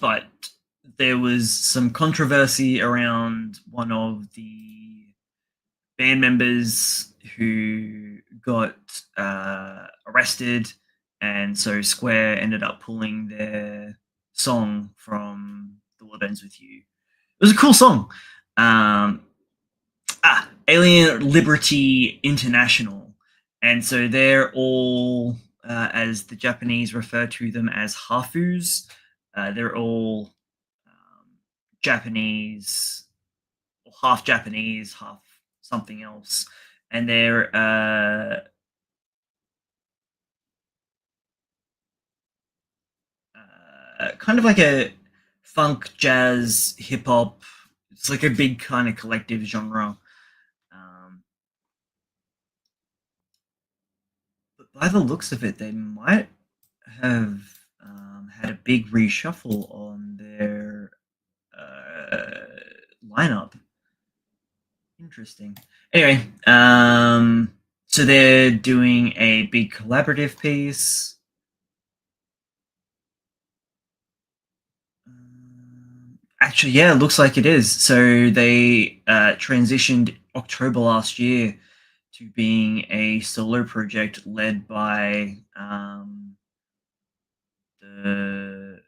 But there was some controversy around one of the band members who got arrested, and so Square ended up pulling their song from The World Ends With You. It was a cool song. Alien Liberty International. And so they're all, as the Japanese refer to them as hafus, they're all Japanese, or half Japanese, half something else. And they're kind of like a funk, jazz, hip hop. It's like a big kind of collective genre. But by the looks of it, they might have had a big reshuffle on their lineup. Interesting. Anyway, so they're doing a big collaborative piece. Actually, yeah, it looks like it is. So they transitioned October last year to being a solo project led by the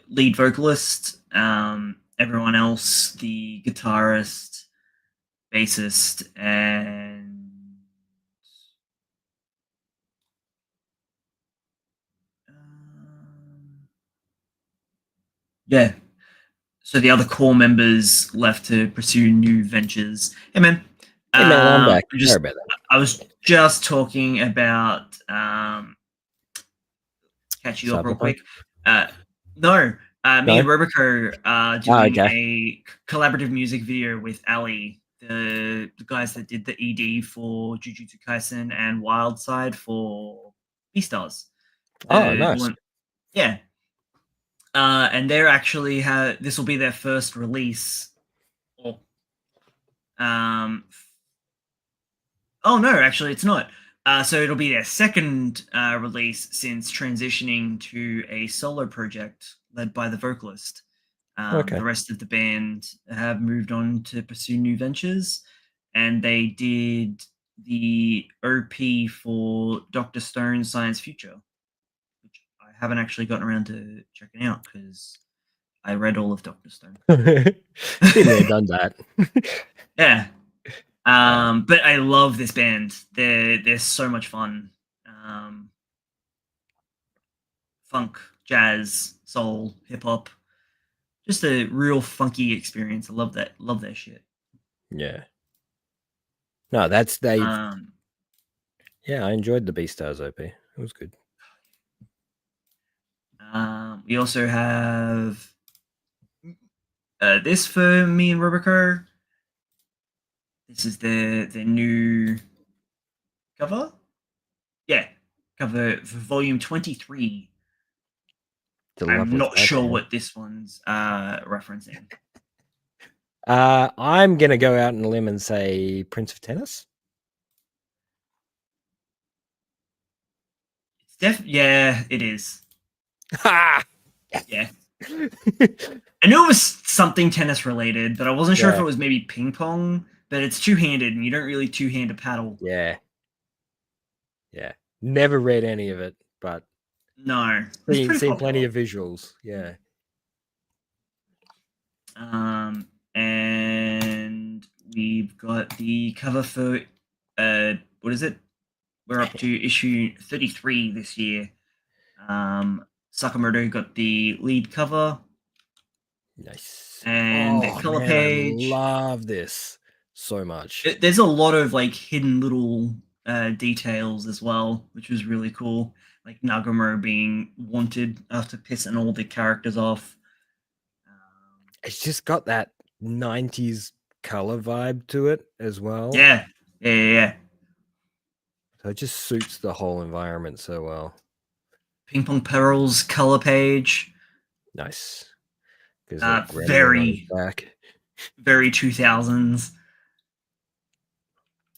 lead vocalist, everyone else, the guitarist, bassist, and yeah. So the other core members left to pursue new ventures. Hey man. Hey man, I'm back. Sorry about that. I was just talking about catch you up real quick. No, me and Robico are doing a collaborative music video with Ali, the guys that did the ED for Jujutsu Kaisen and Wildside for Beastars. Nice. Yeah. And they're actually this will be their first release. Oh no, actually it's not. So it'll be their second release since transitioning to a solo project led by the vocalist. The rest of the band have moved on to pursue new ventures, and they did the OP for Dr. Stone's Science Future, which I haven't actually gotten around to checking out because I read all of Dr. Stone. Been there, done that. Yeah. But I love this band. They're so much fun. Funk, jazz, soul, hip hop. Just a real funky experience. I love that. Love that shit. Yeah. No, that's they. Yeah, I enjoyed the Beastars OP. It was good. We also have this for me and Robico. This is the new cover. Yeah, cover for volume 23. I'm not sure what this one's referencing. I'm gonna go out on a limb and say Prince of Tennis. Yeah, it is. Ha! Yeah. I knew it was something tennis related, but I wasn't sure if it was maybe ping pong. But it's two-handed, and you don't really two-hand a paddle. Yeah. Never read any of it, but no, seen plenty of visuals. Yeah. And we've got the cover for what is it? We're up to issue 33 this year. Sakamoto got the lead cover. Nice. And the color page. I love this so much. There's a lot of like hidden little details as well, which was really cool. Like Nagumo being wanted after pissing all the characters off. It's just got that 90s color vibe to it as well. Yeah. So it just suits the whole environment so well. Ping Pong Pearl's color page. Nice. Very 2000s.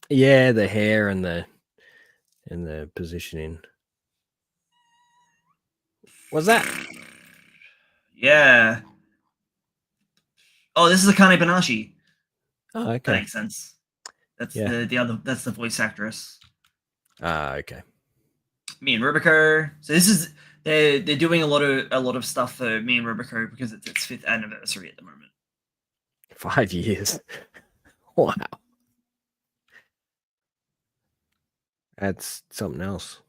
Yeah, the hair and the positioning. What's that? Yeah. Oh, this is Akane Banashi. Oh, okay. That makes sense. That's the other. That's the voice actress. Okay. Me and Robico. So this is they're doing a lot of stuff for me and Robico because it's its 5th anniversary at the moment. 5 years. Wow. That's something else.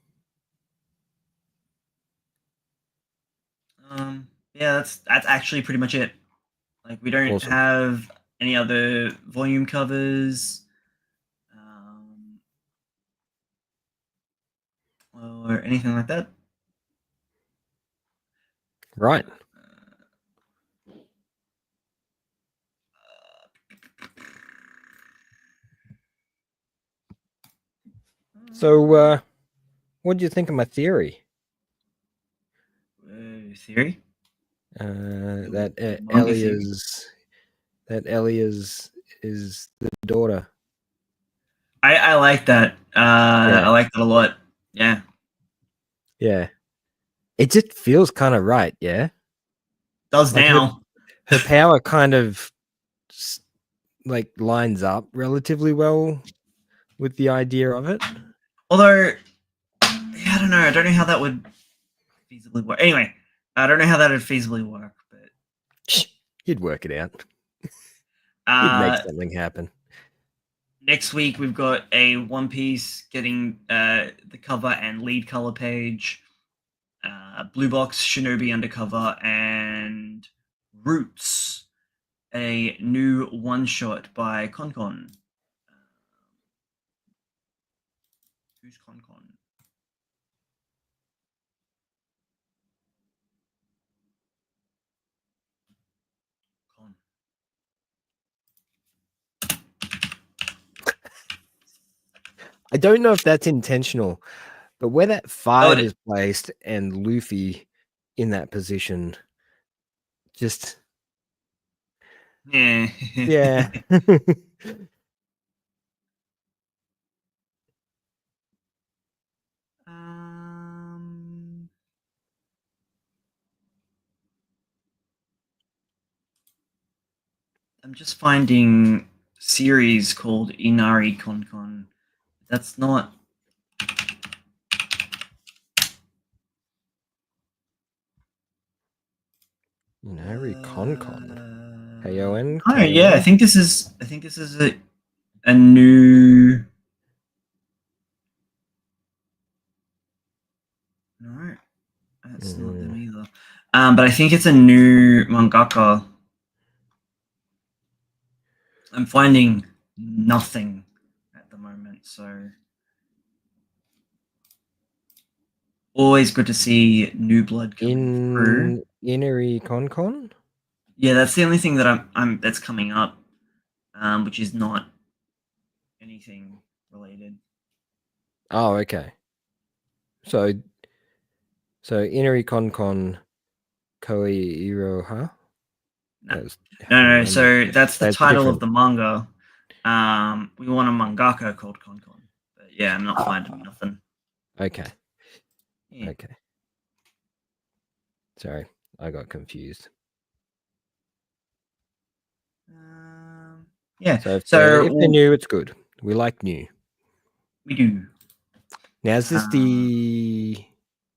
Yeah, that's actually pretty much it. Like we don't have any other volume covers. Or anything like that. Right. So, what do you think of my theory? Theory? That Elia's is the daughter. I like that. I like that a lot. Yeah. Yeah. It just feels kind of right. Yeah. Does like now. Her power kind of like lines up relatively well with the idea of it. Although, I don't know. I don't know how that would feasibly work. Anyway, I don't know how that would feasibly work, but you'd work it out. You'd make something happen. Next week we've got a One Piece getting the cover and lead color page, Blue Box Shinobi undercover, and Roots, a new one shot by Konkon. Who's Konkon? I don't know if that's intentional, but where that 5 is placed and Luffy in that position, just yeah. I'm just finding series called Inari Konkon. That's not. Inari Konkon. K-O-N? Oh yeah, I think this is a new. No, that's not them either. But I think it's a new mangaka. I'm finding nothing at the moment, so Always good to see new blood coming through. Inari Con. Yeah, that's the only thing that I'm that's coming up, which is not anything related. Oh, okay. So Inari Con Koi Iroha. No. So that's the That's title of different. the manga. We want a mangaka called Con. But yeah, I'm not finding nothing. Okay. Yeah. Okay. Sorry, I got confused. Yeah. So if So they're new, it's good. We like new. we do. Now, is this the?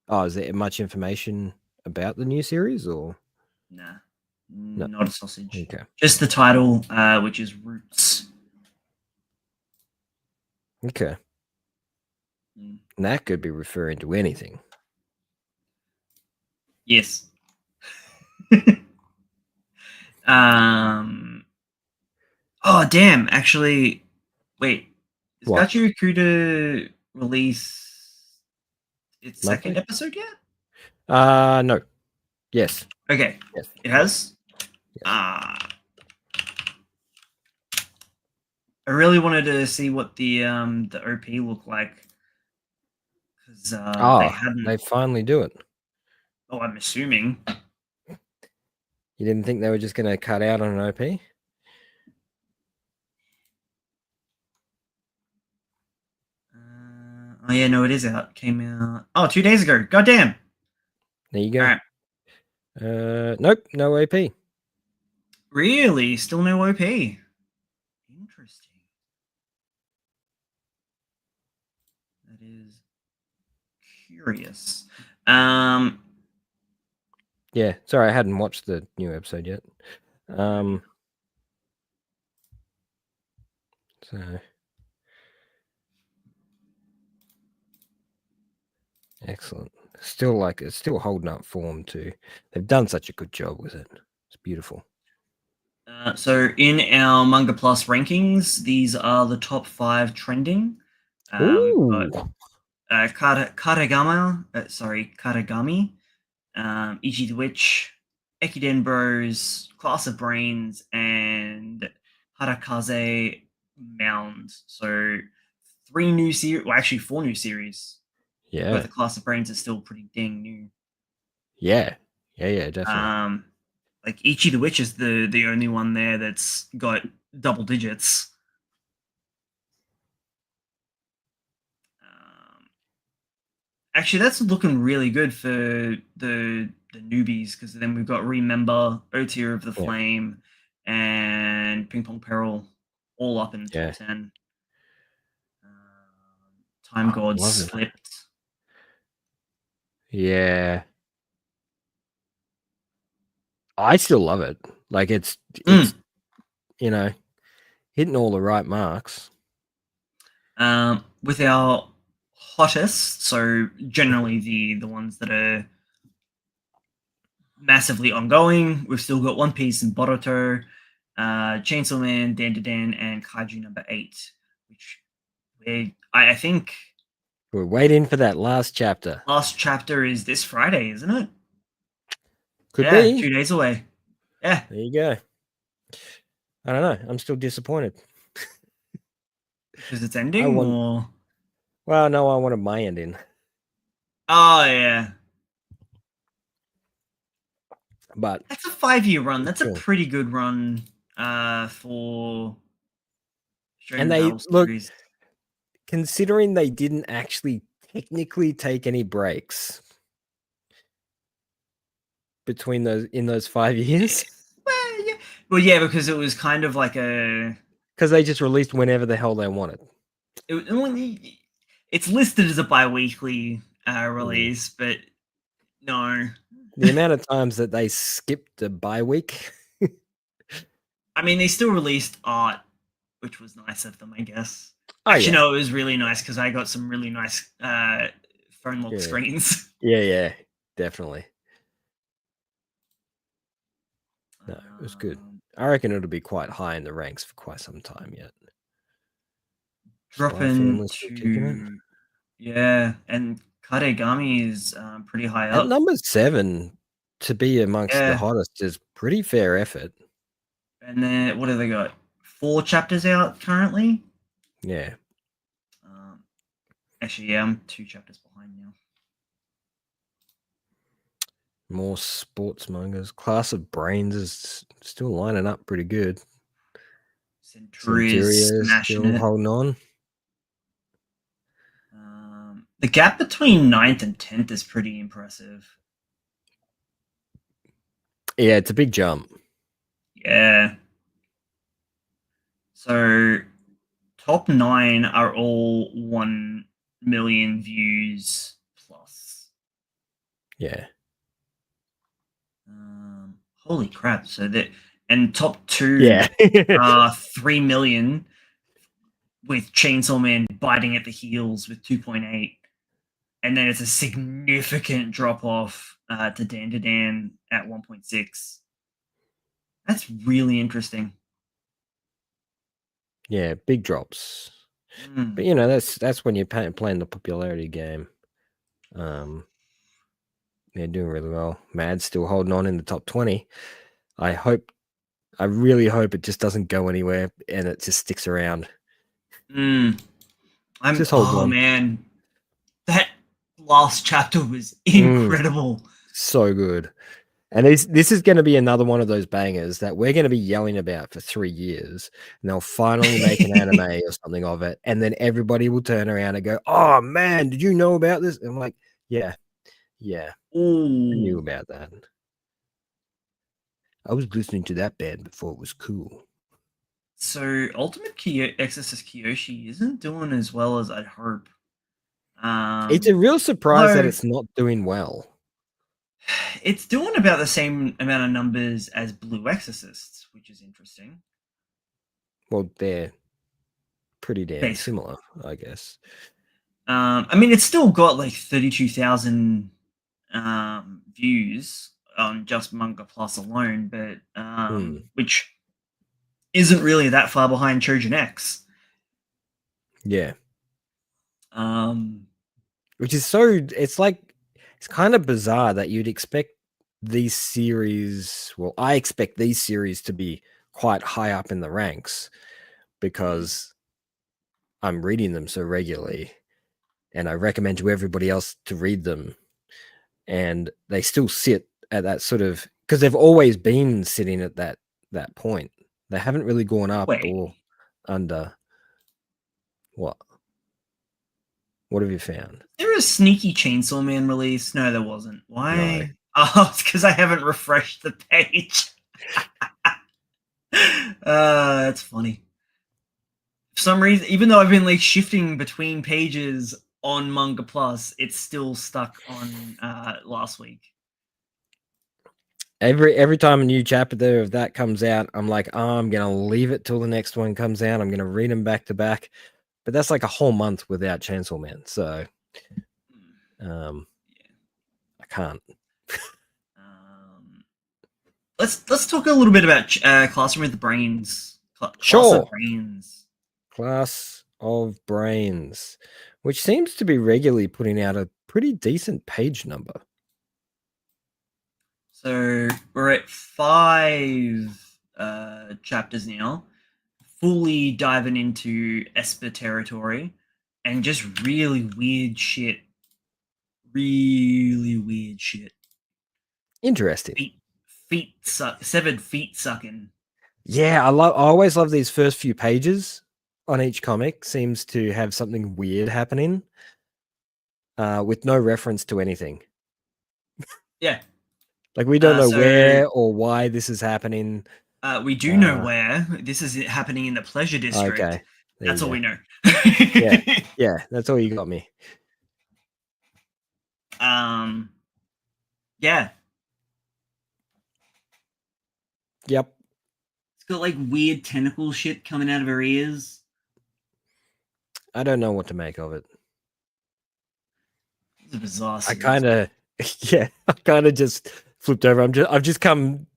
Oh, is there much information about the new series or? Nah, No. not a sausage. Okay. Just the title, which is Roots. Okay. And that could be referring to anything. Yes. Oh damn! Actually, wait. Is What? Gachi Kuda release its Monthly? second episode yet? No. Yes. Okay. Yes. It has. Yes. I really wanted to see what the OP looked like because they hadn't. They finally do it. Oh, I'm assuming. You didn't think they were just going to cut out on an OP? Oh yeah, no, it is out. Came out 2 days ago. Goddamn. There you go. All right. Nope, no OP. Really? Still no OP. Interesting. That is curious. Yeah, sorry, I hadn't watched the new episode yet. So excellent. It's still holding up form too. They've done such a good job with it. It's beautiful. So in our Manga Plus rankings, these are the top 5 trending. We've got Karagami, Ichi the Witch, Ekiden Bros, Class of Brains, and Harakaze Mound. So 3 new series, well, actually 4 new series. Yeah. But the Class of Brains is still pretty dang new. Yeah, definitely. Like Ichi the Witch is the only one there that's got double digits. Actually, that's looking really good for the newbies because then we've got Remember, Otier of the Flame, and Ping Pong Peril all up in the top 10. Time Gods slipped. Yeah. I still love it. Like it's hitting all the right marks. With our hottest, so generally the ones that are massively ongoing, we've still got One Piece and Boruto, Chainsaw Man, Dan, and Kaiju number 8, which I think we're waiting for that last chapter. Last chapter is this Friday, isn't it? Could be 2 days away. Yeah, there you go. I don't know. I'm still disappointed because it's ending. Well, no, I wanted my ending. Oh yeah, but that's a 5-year run. That's a pretty good run for. And they look, considering they didn't actually technically take any breaks between those 5 years. Well, yeah, because it was kind of like because they just released whenever the hell they wanted. It's listed as a bi-weekly release, but no. The amount of times that they skipped a bi-week. I mean, they still released art, which was nice of them, I guess. Oh, Actually, no, it was really nice because I got some really nice phone lock screens. Yeah, definitely. No, it was good. I reckon it'll be quite high in the ranks for quite some time yet. Dropping to yeah, and Karegami is pretty high At up. number 7, to be amongst the Yeah. hottest is pretty fair effort. And then what have they got? 4 chapters out currently. Yeah. Actually, yeah, I'm 2 chapters behind now. More sports mangas. Class of Brains is still lining up pretty good. Centuria is smashing still it. holding on. The gap between 9th and 10th is pretty impressive. Yeah, it's a big jump. Yeah. So top 9 are all 1 million views plus. Yeah. Holy crap! So that and top 2 are 3 million, with Chainsaw Man biting at the heels with 2.8, and then it's a significant drop off to Dan at 1.6. That's really interesting. Yeah, big drops. But you know, that's when you're playing the popularity game. They're doing really well. Mad's still holding on in the top 20. I really hope it just doesn't go anywhere and it just sticks around. Just hold on. Man, that last chapter was incredible. So good. And this is going to be another one of those bangers that we're going to be yelling about for 3 years, and they'll finally make an anime or something of it, and then everybody will turn around and go, "Oh man, did you know about this?" And I'm like, "Yeah, I knew about that. I was listening to that band before it was cool." So Ultimate Exorcist Kyoshi isn't doing as well as I'd hope. It's a real surprise that it's not doing well. It's doing about the same amount of numbers as Blue Exorcists, which is interesting. Well, they're pretty damn similar, I guess. I mean, it's still got like 32,000 views on just Manga Plus alone, but which isn't really that far behind Trojan X. Yeah. Which is it's kind of bizarre that you'd expect these series. Well, I expect these series to be quite high up in the ranks because I'm reading them so regularly and I recommend to everybody else to read them. And they still sit at that sort of, because they've always been sitting at that point. They haven't really gone up or under. What have you found? There was a sneaky Chainsaw Man release. No, there wasn't. Why? No. Oh, it's because I haven't refreshed the page. That's funny. For some reason, even though I've been like shifting between pages on Manga Plus, it's still stuck on last week. Every time a new chapter of that comes out, I'm like, oh, I'm gonna leave it till the next one comes out. I'm gonna read them back to back, but that's like a whole month without Chainsaw Man, so I can't. Let's talk a little bit about Classroom with the Brains. Class of Brains, which seems to be regularly putting out a pretty decent page number. So we're at 5 chapters now, fully diving into Esper territory, and just really weird shit. Interesting. Severed feet sucking. Yeah, I always love these first few pages on each comic. Seems to have something weird happening with no reference to anything. Yeah. Like we don't know where or why this is happening. We do know where. This is happening in the Pleasure District. Okay. That's all we know. Yeah, that's all you got me. Yeah. Yep. It's got like weird tentacle shit coming out of her ears. I don't know what to make of it. It's a bizarre series. I kind of just flipped over. I've just come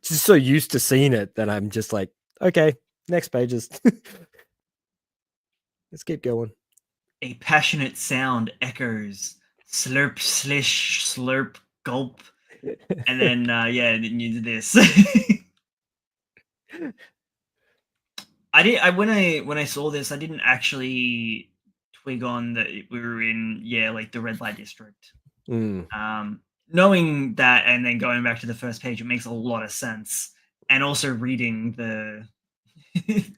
just so used to seeing it that I'm just like, okay, next pages. Let's keep going. A passionate sound echoes slurp, slish, slurp, gulp, and then then you do this. When I saw this, I didn't actually twig on that we were in like the red light district. Knowing that and then going back to the first page, it makes a lot of sense. And also reading the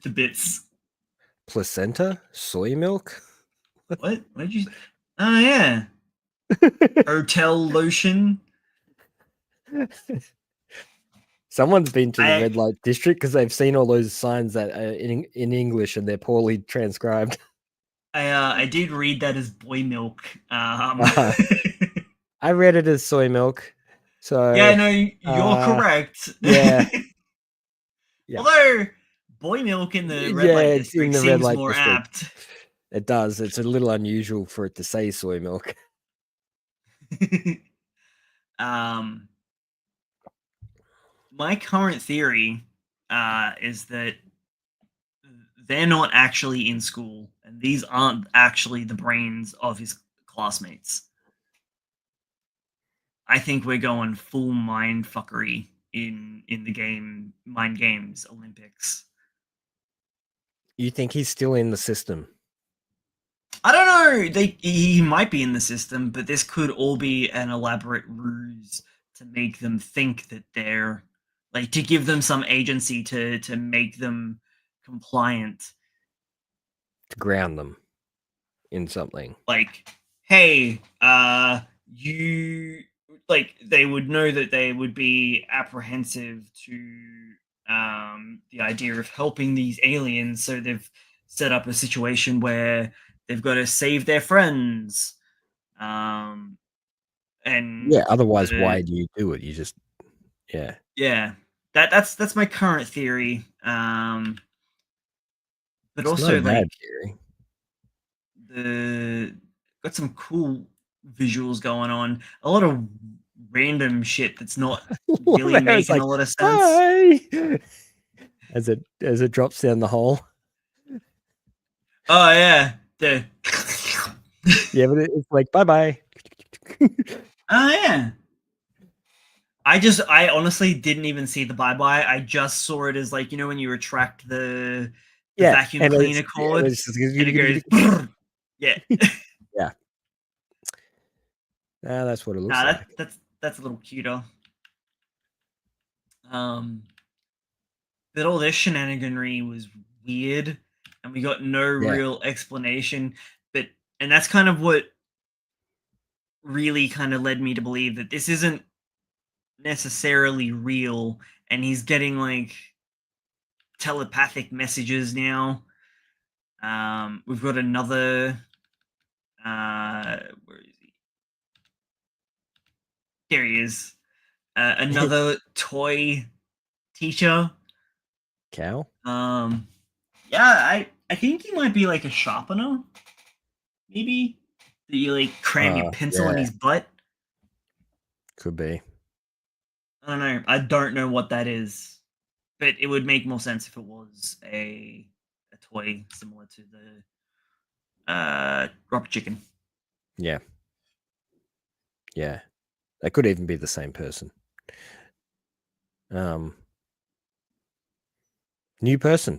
the bits. Placenta, soy milk. What did you? Oh yeah. Hotel lotion. Someone's been to the red light district because they've seen all those signs that are in English and they're poorly transcribed. I did read that as boy milk. I read it as soy milk. So yeah, no, you're correct. Yeah. Although boy milk in the red light district seems more apt. It does. It's a little unusual for it to say soy milk. My current theory is that they're not actually in school, and these aren't actually the brains of his classmates. I think we're going full mind fuckery in the game, Mind Games Olympics. You think he's still in the system? I don't know. He might be in the system, but this could all be an elaborate ruse to make them think that they're like to give them some agency to make them compliant, to ground them in something. Like, hey, you like they would know that they would be apprehensive to the idea of helping these aliens, so they've set up a situation where they've got to save their friends. And yeah, otherwise why do you do it? You just yeah. That's my current theory. But it's also not a bad theory. Got some cool visuals going on. A lot of random shit that's not really making a lot of sense. As it drops down the hole. Oh yeah. Yeah, but it's like bye. Oh yeah. I honestly didn't even see the bye. I just saw it as like, you know, when you retract the vacuum cleaner cord, and it goes yeah. Yeah. That's what it looks like. That's a little cuter. But all this shenaniganry was weird, and we got no real explanation. And that's kind of what really kind of led me to believe that this isn't necessarily real, and he's getting like telepathic messages now. We've got another where is he? There he is. Another toy teacher. Cow? Yeah, I think he might be like a sharpener. Maybe that you like cram your pencil in his butt. Could be. I don't know. I don't know what that is, but it would make more sense if it was a toy similar to the rubber chicken. Yeah. They could even be the same person. New person.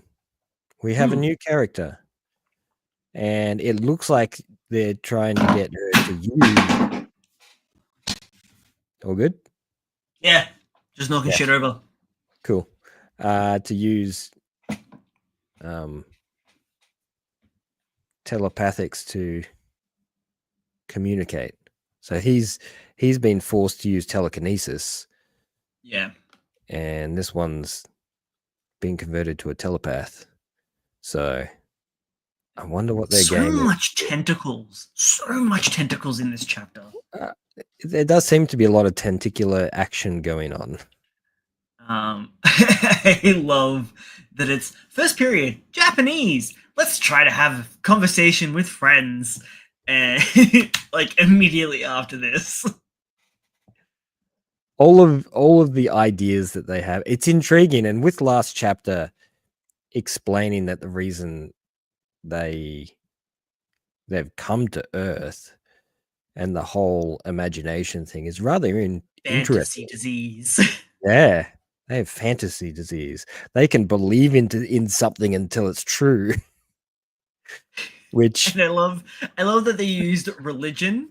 We have a new character. And it looks like they're trying to get her to use. All good? Yeah. Just knocking shit over. Cool. To use telepathics to communicate. So he's been forced to use telekinesis. Yeah. And this one's been converted to a telepath. So I wonder what their game is. So much tentacles in this chapter. There does seem to be a lot of tentacular action going on. I love that it's first period Japanese. Let's try to have a conversation with friends, and like immediately after this. All of the ideas that they have, it's intriguing, and with last chapter explaining that the reason they've come to Earth and the whole imagination thing is rather Fantasy interesting. disease. Yeah, they have fantasy disease. They can believe in something until it's true. Which And I love that they used religion,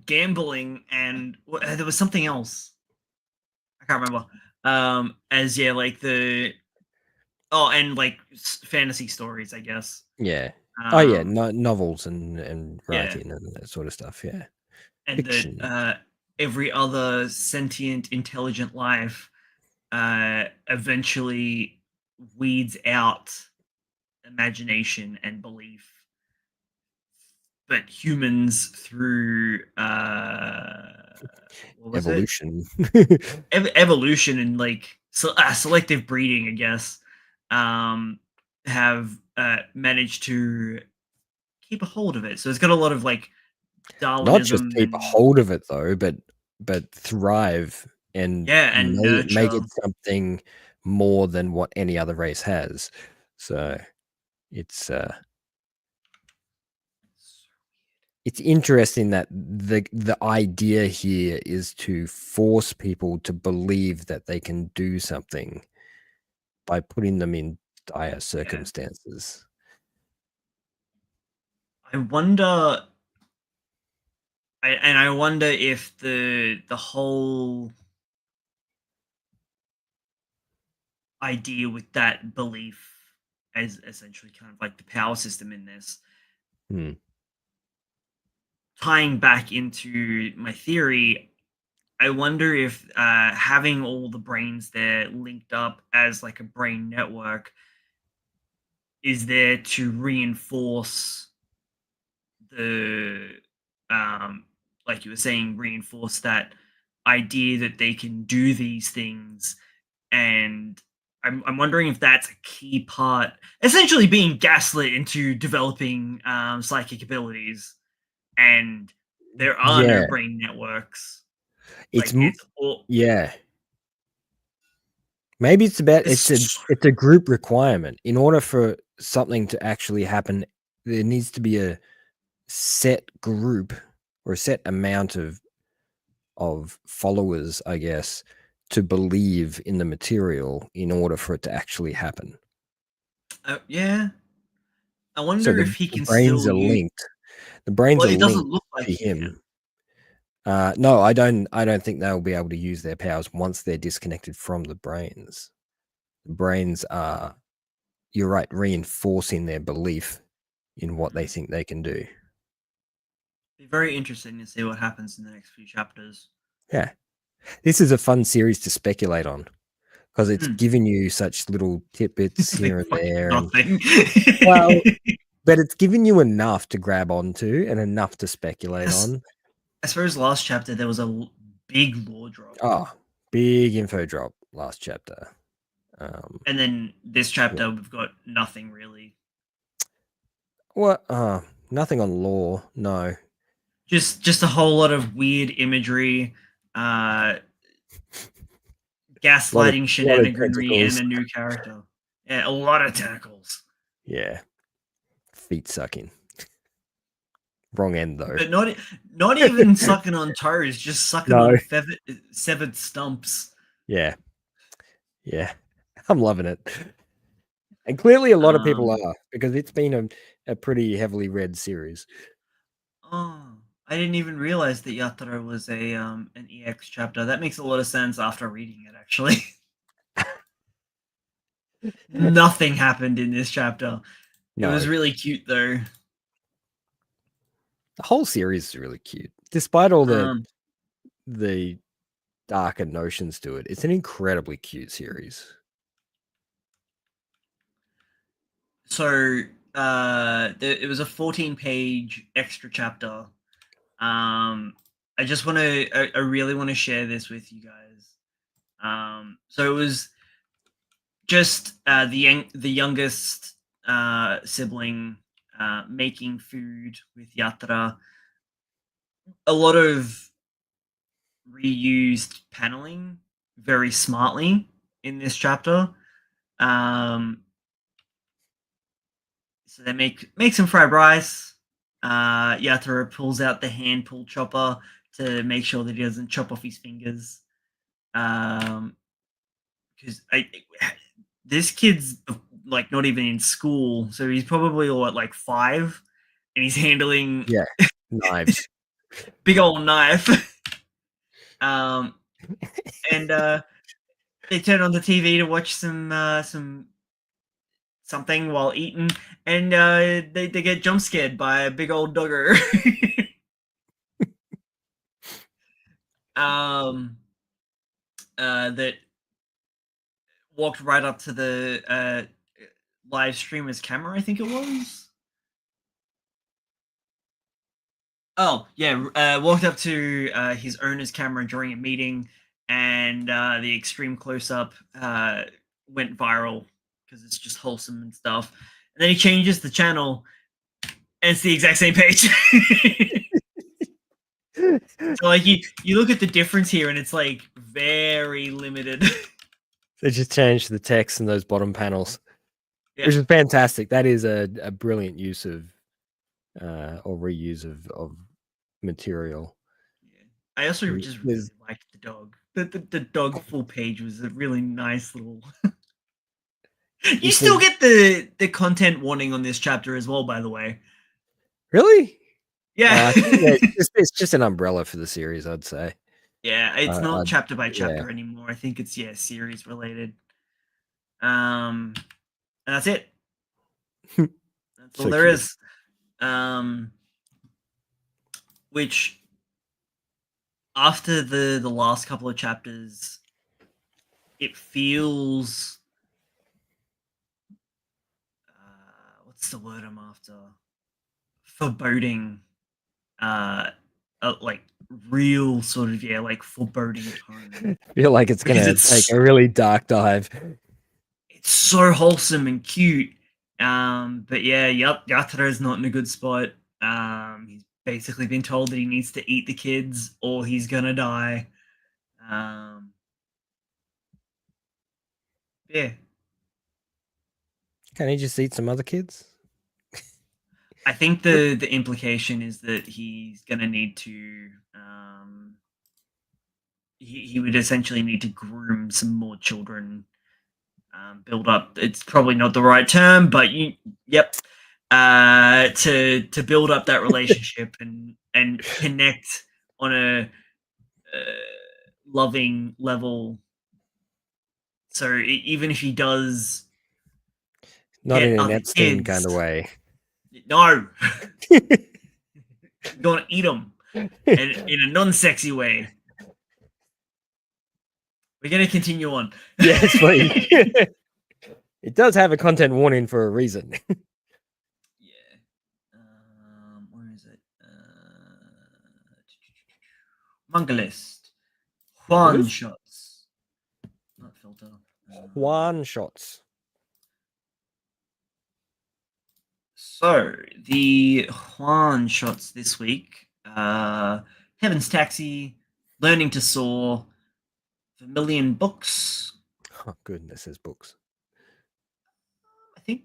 gambling, and there was something else. I can't remember. As yeah, like and like fantasy stories, I guess. yeah. Oh yeah, Um, novels and yeah, writing and that sort of stuff. Yeah, and that fiction. every other sentient, intelligent life eventually weeds out imagination and belief, but humans through what was it? Evolution. Evolution and like selective breeding, I guess, um, have managed to keep a hold of it. So it's got a lot of like Not just Darwinism keep a and hold of it though, but thrive and yeah, and make nurture. it something more than what any other race has. So it's it's interesting that the idea here is to force people to believe that they can do something by putting them in dire Yeah. circumstances. I wonder, I wonder if the whole idea with that belief as essentially kind of like the power system in this, Hmm. tying back into my theory, I wonder if having all the brains there linked up as like a brain network is there to reinforce the like you were saying, reinforce that idea that they can do these things. And I'm wondering if that's a key part, essentially being gaslit into developing psychic abilities. And there are no Yeah, brain networks. it's Like it's all yeah. Maybe it's about it's it's a group requirement. In order for something to actually happen, there needs to be a set group or a set amount of followers, I guess, to believe in the material in order for it to actually happen. yeah. I So wonder if he the can brains still are use. linked. The brains Well, are it doesn't linked look like to he can. him. No, I don't. I don't think they'll be able to use their powers once they're disconnected from the brains. The brains are, you're right, reinforcing their belief in what they Mhm. think they can do. Be very interesting to see what happens in the next few chapters. Yeah, this is a fun series to speculate on because it's Hmm. giving you such little tidbits It's like here and fucking there, and nothing. well, but it's giving you enough to grab onto and enough to speculate Yes, on. I suppose last chapter there was a big lore drop, Oh, big info drop last chapter. Um, and then this yeah. chapter we've got nothing really. What? Nothing on law. No. Just a whole lot of weird imagery, uh, A lot of gaslighting shenaniganry, and tentacles. a new character. Yeah, a lot of tentacles, Yeah, feet sucking. Wrong end though. but not even sucking on toes, just sucking No. on severed stumps. Yeah. Yeah. I'm loving it. And clearly a lot of people Um, are because it's been a pretty heavily read series. Oh, I didn't even realize that Yatara was a an EX chapter. That makes a lot of sense after reading it, actually. Nothing happened in this chapter. It No. was really cute though. The whole series is really cute. Despite all Um, the darker notions to it, it's an incredibly cute series. so it was a 14-page extra chapter. I just want to I really want to share this with you guys. So it was just the youngest sibling making food with Yatra. A lot of reused paneling very smartly in this chapter. Um, so they make some fried rice. Yatara pulls out the hand pull chopper to make sure that he doesn't chop off his fingers. Because this kid's like not even in school, so he's probably all at like 5, and he's handling knives, big old knife. And they turn on the TV to watch some something while eating, and they get jump scared by a big old dogger. That walked right up to the live streamer's camera, I think it was. Oh, yeah, walked up to his owner's camera during a meeting, and the extreme close-up went viral because it's just wholesome and stuff. And then he changes the channel, and it's the exact same page. So, like, you look at the difference here, and it's, like, very limited. They just changed the text in those bottom panels, which is fantastic. That is a brilliant use of or reuse of material. I also just really liked the dog. The dog full page was a really nice little. You still get the content warning on this chapter as well, by the way. Really? Yeah. It's just an umbrella for the series, I'd say. Yeah, it's not chapter by chapter anymore. I think it's series related. And that's it. That's all there is. Which after the last couple of chapters, it feels what's the word I'm after? Foreboding. Like real sort of like foreboding tone. I feel like it's gonna take a really dark dive. It's so wholesome and cute. But yeah, Yatara is not in a good spot. He's basically been told that he needs to eat the kids or he's gonna die. Yeah. Can he just eat some other kids? I think the implication is that he's gonna need to he would essentially need to groom some more children, build up. It's probably not the right term, but to build up that relationship and connect on a loving level. So even if he does, not in an Epstein kind of way. No, you're gonna eat them in a non-sexy way. We're gonna continue on. Yes, please. It does have a content warning for a reason. Yeah. Where is it? Manga list. One shots. Not filter. One shots. So the Juan shots this week: Heaven's Taxi, Learning to Soar, Vermilion Books. Oh goodness, there's books. I think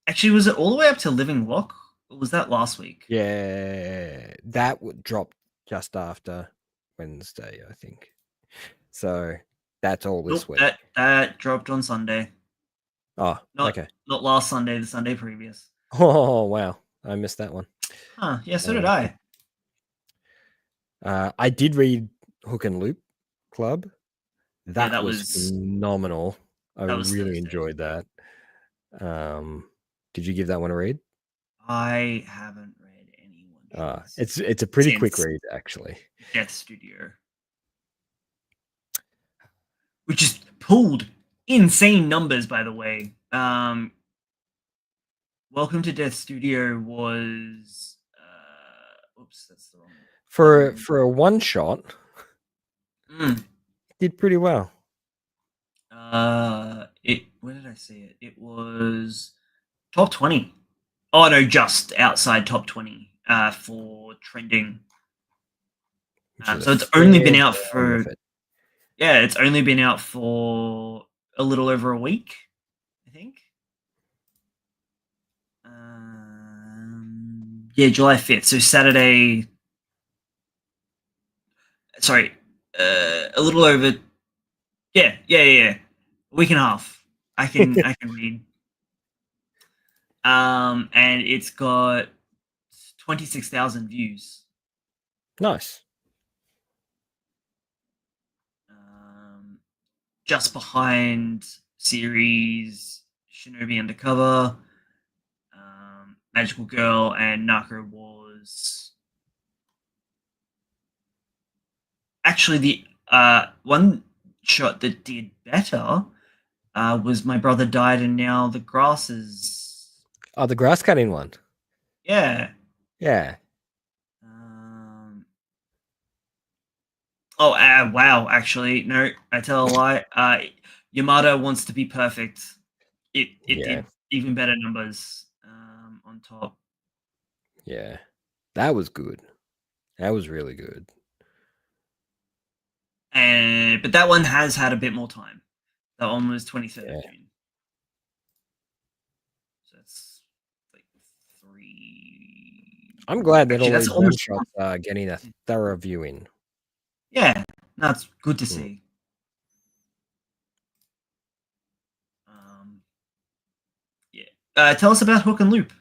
actually was it all the way up to Living Lock, or was that last week? Yeah, that would drop just after Wednesday, I think. So that's all this week. That dropped on Sunday. Oh, okay. Not last Sunday, the Sunday previous. Oh wow, I missed that one. Huh? Yeah, so did I. I did read Hook and Loop Club. That was phenomenal. I really enjoyed that. Did you give that one a read? I haven't read anyone. It's a pretty quick read, actually. Death Studio, which is pulled insane numbers, by the way. Welcome to Death Studio was oops, that's the wrong one. For a one shot. Did pretty well. Where did I see it? It was top 20. Oh no, just outside top 20 for trending. So it's only been out for it's only been out for a little over a week, I think. Yeah, July 5th. So Saturday. Sorry, a little over. Yeah. A week and a half. I can read. And it's got 26,000 views. Nice. Just behind series Shinobi Undercover, Magical Girl, and Narco Wars. Actually, the one shot that did better was My Brother Died and Now the Grass is. Oh, the grass cutting one. Yeah. Yeah. Oh, wow. Actually, no, I tell a lie. Yamada Wants to Be Perfect. It Yeah. did even better numbers on top. Yeah. That was good. That was really good. But that one has had a bit more time. That one was 23rd of June. So that's like 3. I'm glad that Actually, all that's these one almost. shots are getting a thorough viewing. Yeah, that's good to see. Yeah. Tell us about Hook and Loop.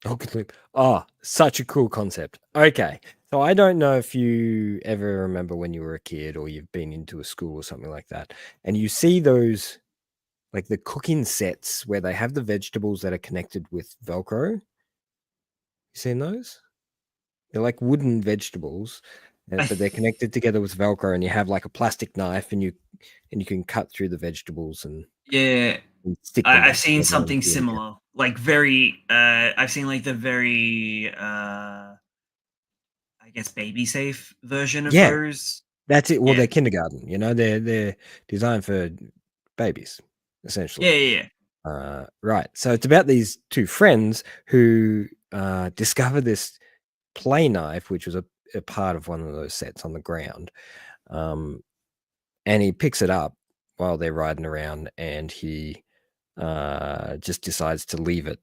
Hook and Loop. Oh, such a cool concept. Okay. So I don't know if you ever remember when you were a kid or you've been into a school or something like that, and you see those, like the cooking sets where they have the vegetables that are connected with Velcro. You seen those? They're like wooden vegetables, but they're connected together with Velcro, and you have like a plastic knife, and you can cut through the vegetables and Yeah, stick them I've seen together and something do it again. similar. Like very, I've seen like the very, I guess baby safe version of Yeah, those. that's it. Well, Yeah. they're kindergarten. They're designed for babies, essentially. Yeah. Right. So it's about these two friends who discover this play knife, which was a part of one of those sets on the ground. And he picks it up while they're riding around, and he just decides to leave it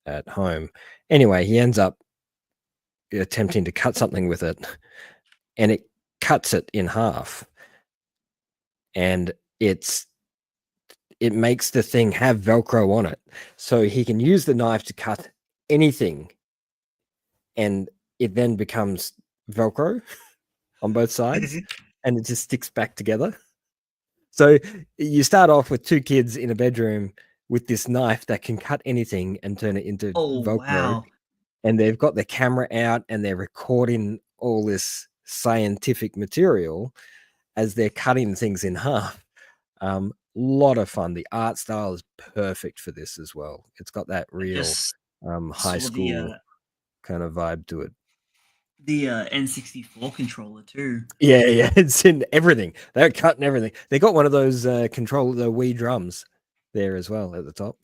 at home. Anyway, he ends up attempting to cut something with it, and it cuts it in half. And it makes the thing have Velcro on it. So he can use the knife to cut anything, and it then becomes Velcro on both sides, and it just sticks back together. So you start off with two kids in a bedroom with this knife that can cut anything and turn it into Oh Velcro. wow! And they've got their camera out and they're recording all this scientific material as they're cutting things in half. Lot of fun. The art style is perfect for this as well. It's got that real high school kind of vibe to it. The N64 controller too. Yeah, it's in everything. They're cutting everything. They got one of those the Wii drums there as well at the top.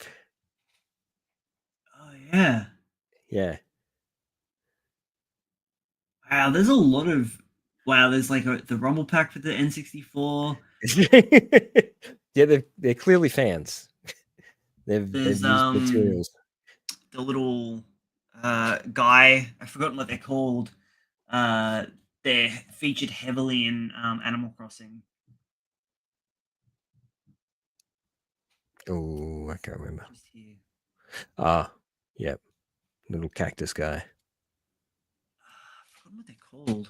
Oh yeah. Yeah. Wow, there's a lot of there's like the rumble pack for the N64. Yeah, they're clearly fans. They've There's used materials. the little guy, I've forgotten what they're called. They're featured heavily in Animal Crossing. Oh, I can't remember. Just here. Yep. Little cactus guy. I forgot what they're called.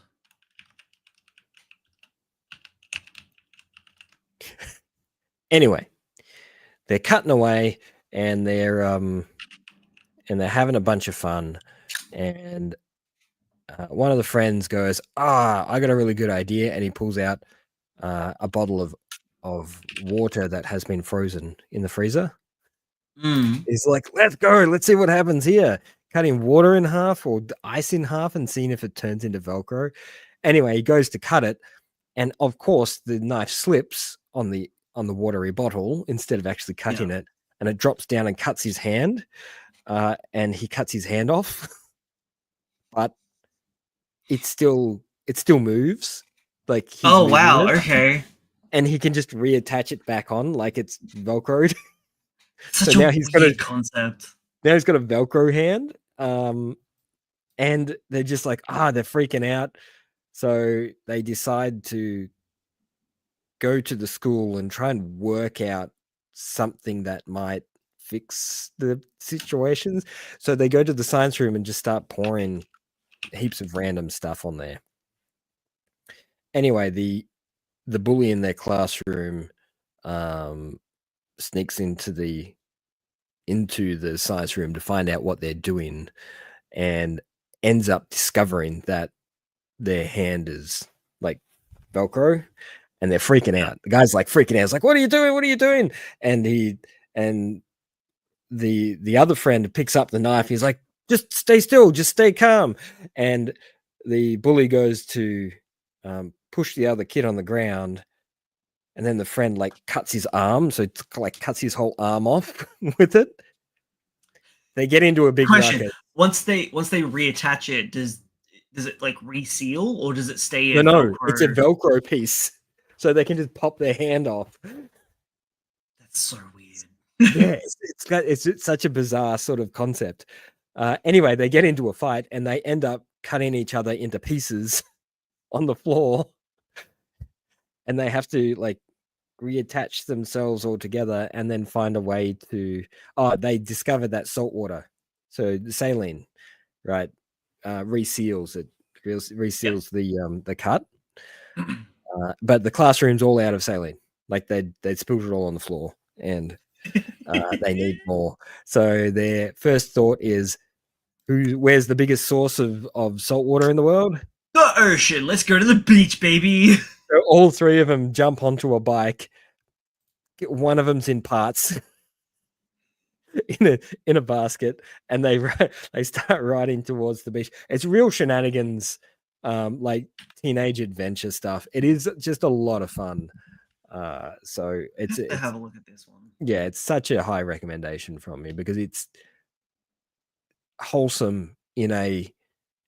Anyway, they're cutting away and they're having a bunch of fun. And one of the friends goes, I got a really good idea. And he pulls out a bottle of water that has been frozen in the freezer. He's like, let's go. Let's see what happens here. Cutting water in half or ice in half and seeing if it turns into Velcro. Anyway, he goes to cut it. And of course, the knife slips on the watery bottle instead of actually cutting it. And it drops down and cuts his hand. And he cuts his hand off. But it still moves. Like he's wow, it, okay. and he can just reattach it back on like it's Velcroed. Such so a now he's got weird concept. Now he's got a Velcro hand. and they're just like, they're freaking out. So they decide to go to the school and try and work out something that might fix the situations. So they go to the science room and just start pouring heaps of random stuff on there. Anyway, the bully in their classroom sneaks into the science room to find out what they're doing, and ends up discovering that their hand is like Velcro, and they're freaking out. The guy's like freaking out. He's like, "What are you doing? What are you doing?" And the other friend picks up the knife. He's like, "Just stay still. Just stay calm." And the bully goes to push the other kid on the ground, and then the friend like cuts his arm, so it's like cuts his whole arm off with it. They get into a big Question: ruckus. Once they reattach it, does it like reseal, or does it stay No, a no, it's a Velcro? Velcro piece, so they can just pop their hand off. That's so weird. Yeah, it's such a bizarre sort of concept. Anyway, they get into a fight and they end up cutting each other into pieces on the floor, and they have to like reattach themselves all together and then find a way to. Oh, they discover that salt water, so the saline, right, reseals it, reseals the cut. But the classroom's all out of saline. Like they'd spilled it all on the floor, and they need more. So their first thought is, where's the biggest source of salt water in the world? The ocean. Let's go to the beach, baby. So all three of them jump onto a bike. One of them's in parts in a basket, and they start riding towards the beach. It's real shenanigans, like teenage adventure stuff. It is just a lot of fun. So it's have a look at this one. Yeah, it's such a high recommendation from me because it's wholesome in a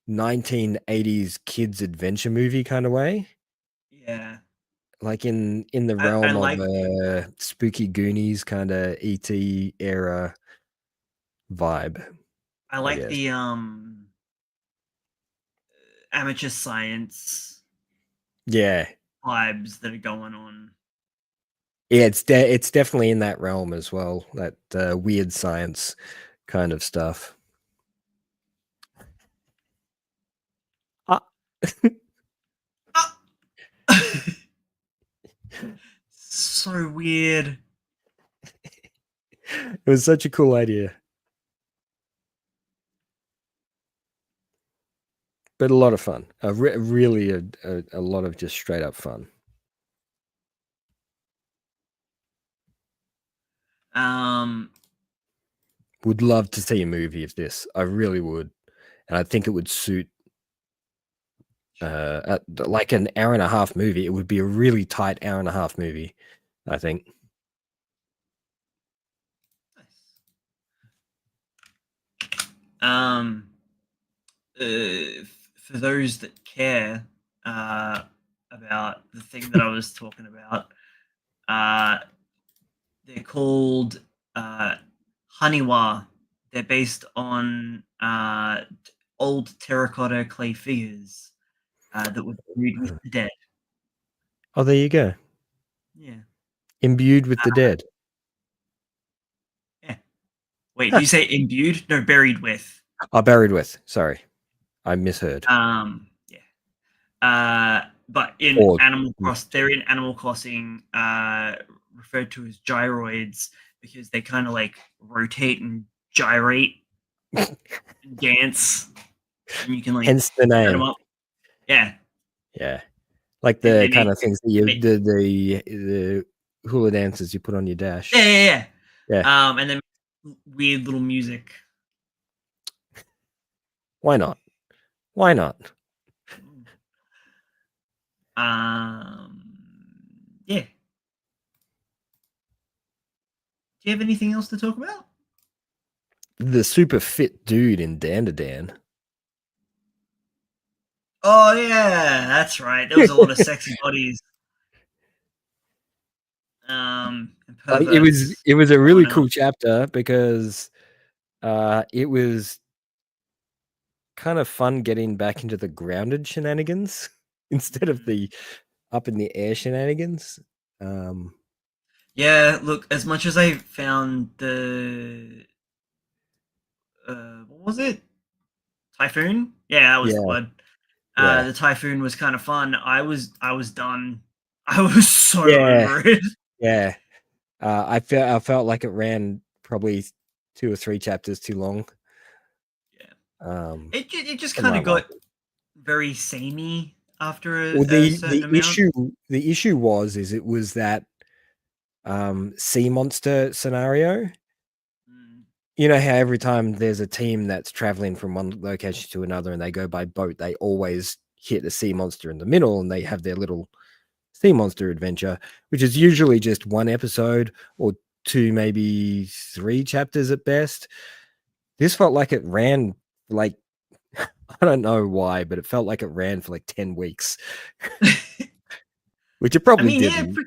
1980s kids adventure movie kind of way. Yeah, Like in the I realm like of spooky Goonies kind of ET era vibe, I guess. the amateur science Yeah. vibes that are going on. Yeah, it's definitely in that realm as well, that weird science kind of stuff. Ah. So weird. It was such a cool idea. But a lot of fun. Really a lot of just straight up fun. Would love to see a movie of this. I really would. And I think it would suit like an hour and a half movie. It would be a really tight hour and a half movie, I think. Um, for those that care about the thing that I was talking about, they're called Haniwa. They're based on old terracotta clay figures that were buried with the dead. Oh, there you go. Yeah. Imbued with the dead. Yeah. Wait, did you say imbued? No, buried with. Oh, buried with. Sorry. I misheard. Yeah. But in Or they're in Animal Crossing, referred to as gyroids because they kind of like rotate and gyrate and dance, and you can like hence the set them name. up. Yeah. Yeah. Like the kind of things that the hula dances you put on your dash. Yeah. Yeah. And then weird little music. Why not? Why not? Yeah. Do you have anything else to talk about? The super fit dude in Dan to Dan. Oh yeah, that's right. There was a lot of sexy bodies. And It was a really cool chapter because it was kind of fun getting back into the grounded shenanigans instead of the up in the air shenanigans. Yeah, look, as much as I found the what was it? Typhoon? Yeah, that was the Yeah, word. yeah, The typhoon was kind of fun. I was done. I was so yeah, over it. yeah. I felt like it ran probably 2 or 3 chapters too long. Yeah, Um, it just for kind my of got liking. very samey after Well, a certain amount. the issue was it was that sea monster scenario. Mm, You know how every time there's a team that's traveling from one location to another and they go by boat, they always hit a sea monster in the middle and they have their little sea monster adventure, which is usually just 1 episode or 2, maybe 3 chapters at best. This felt like it ran like I don't know why, but it felt like it ran for like 10 weeks, which it I probably mean, yeah, didn't.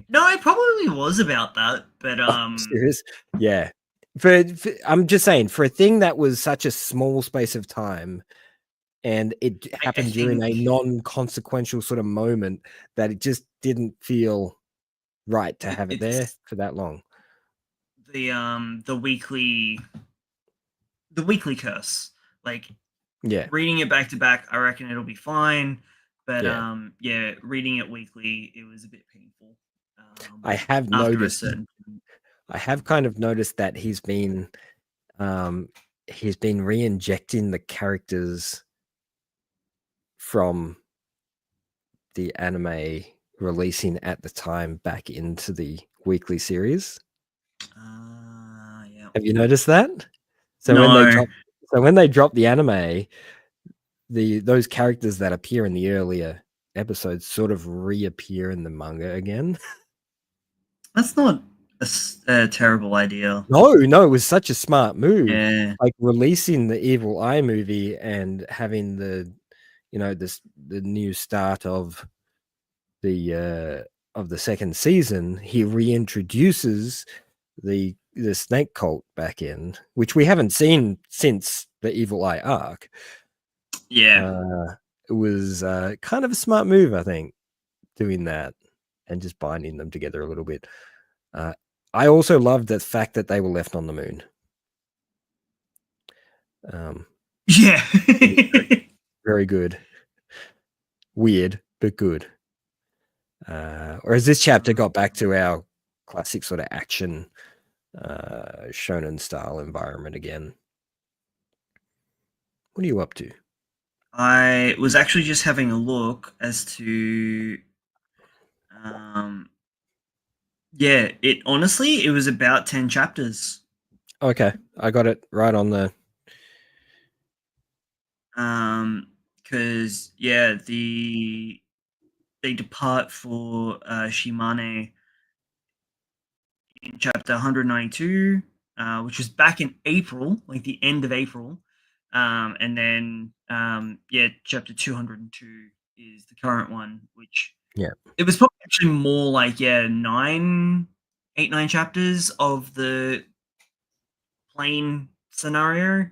no, it probably was about that, but Oh, serious? Yeah. For I'm just saying, for a thing that was such a small space of time, and it I happened during think a non-consequential sort of moment, that it just didn't feel right to have it there it's for that long. the weekly curse. Like Yeah, reading it back to back, I reckon it'll be fine. But yeah. yeah, reading it weekly, it was a bit painful. I have After a noticed. certain point. I have kind of noticed that um, he's been re-injecting the characters from the anime releasing at the time back into the weekly series. Yeah. Have you noticed that? So when they No, drop, so when they drop the anime, those characters that appear in the earlier episodes sort of reappear in the manga again. that's not a terrible idea. No, it was such a smart move. Yeah. Like releasing the Evil Eye movie and having the new start of the second season, he reintroduces the snake cult back in, which we haven't seen since the Evil Eye arc. Yeah. It was kind of a smart move, I think, doing that and just binding them together a little bit. Uh, I also loved the fact that they were left on the moon. Um, Yeah. very, very good. Weird, but good. Whereas this chapter got back to our classic sort of action shonen style environment again. What are you up to? I was actually just having a look as to um yeah, it honestly it was about 10 chapters. Okay, I got it right on the. Cuz yeah, they depart for Shimane in chapter 192, which was back in April, like the end of April. And then yeah, chapter 202 is the current one, which Yeah, it was probably actually more like yeah, 9 chapters of the plain scenario.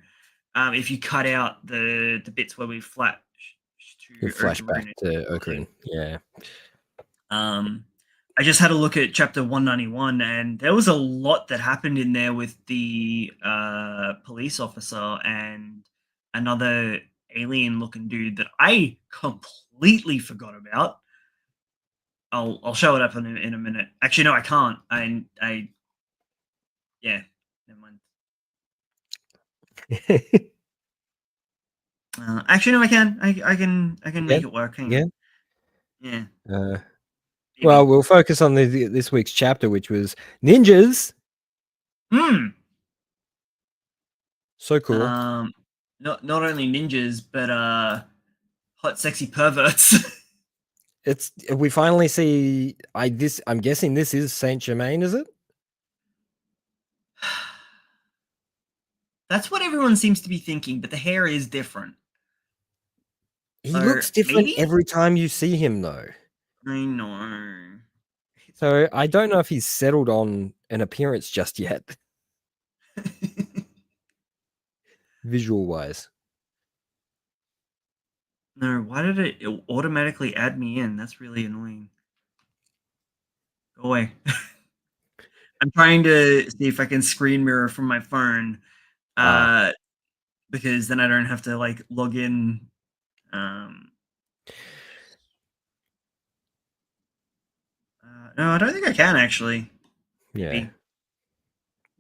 If you cut out the bits where we flash the to flashback Okaruna to building. Okarin. Yeah, Um, I just had a look at chapter 191, and there was a lot that happened in there with the police officer and another alien-looking dude that I completely forgot about. I'll show it up in a minute. Actually, no, I can't. I yeah, never mind. Actually, no, I can. I can make again, it work. Hang on. again. Yeah, Uh, well, maybe. we'll focus on this week's chapter, which was ninjas. Hmm. So cool. Um. Not only ninjas, but hot, sexy perverts. It's we finally see. I'm guessing this is Saint Germain, is it? That's what everyone seems to be thinking, but the hair is different. He So looks different maybe? every time you see him, though. I know. It's So I don't know if he's settled on an appearance just yet, visual wise. No, why did it automatically add me in? That's really annoying. Go away. I'm trying to see if I can screen mirror from my phone, because then I don't have to like log in. No, I don't think I can actually. Maybe. Yeah.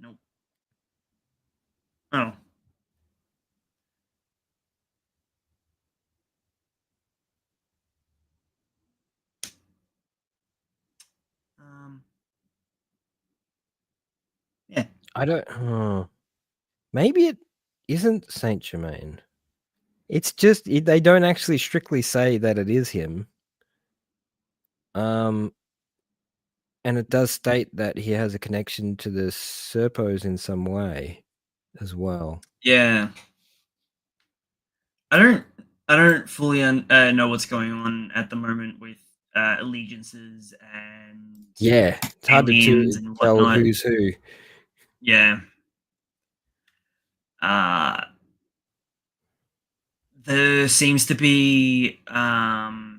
Nope. Oh. Yeah. I don't. Maybe it isn't Saint Germain. It's just they don't actually strictly say that it is him. And it does state that he has a connection to the Serpos in some way as well. Yeah. I don't fully know what's going on at the moment with allegiances and Yeah, it's hard aliens to and tell whatnot. who's who. Yeah. There seems to be the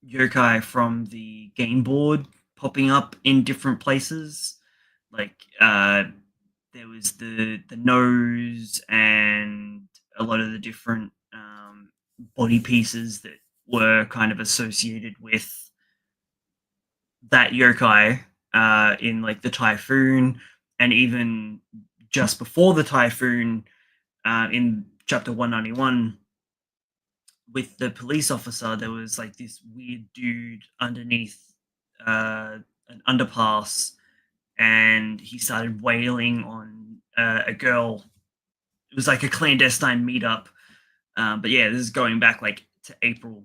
yokai from the game board popping up in different places. Like there was the nose and a lot of the different body pieces that were kind of associated with that yokai in like the typhoon, and even just before the typhoon in chapter 191 with the police officer, there was like this weird dude underneath an underpass, and he started wailing on a girl. It was like a clandestine meetup. But yeah, this is going back like to April,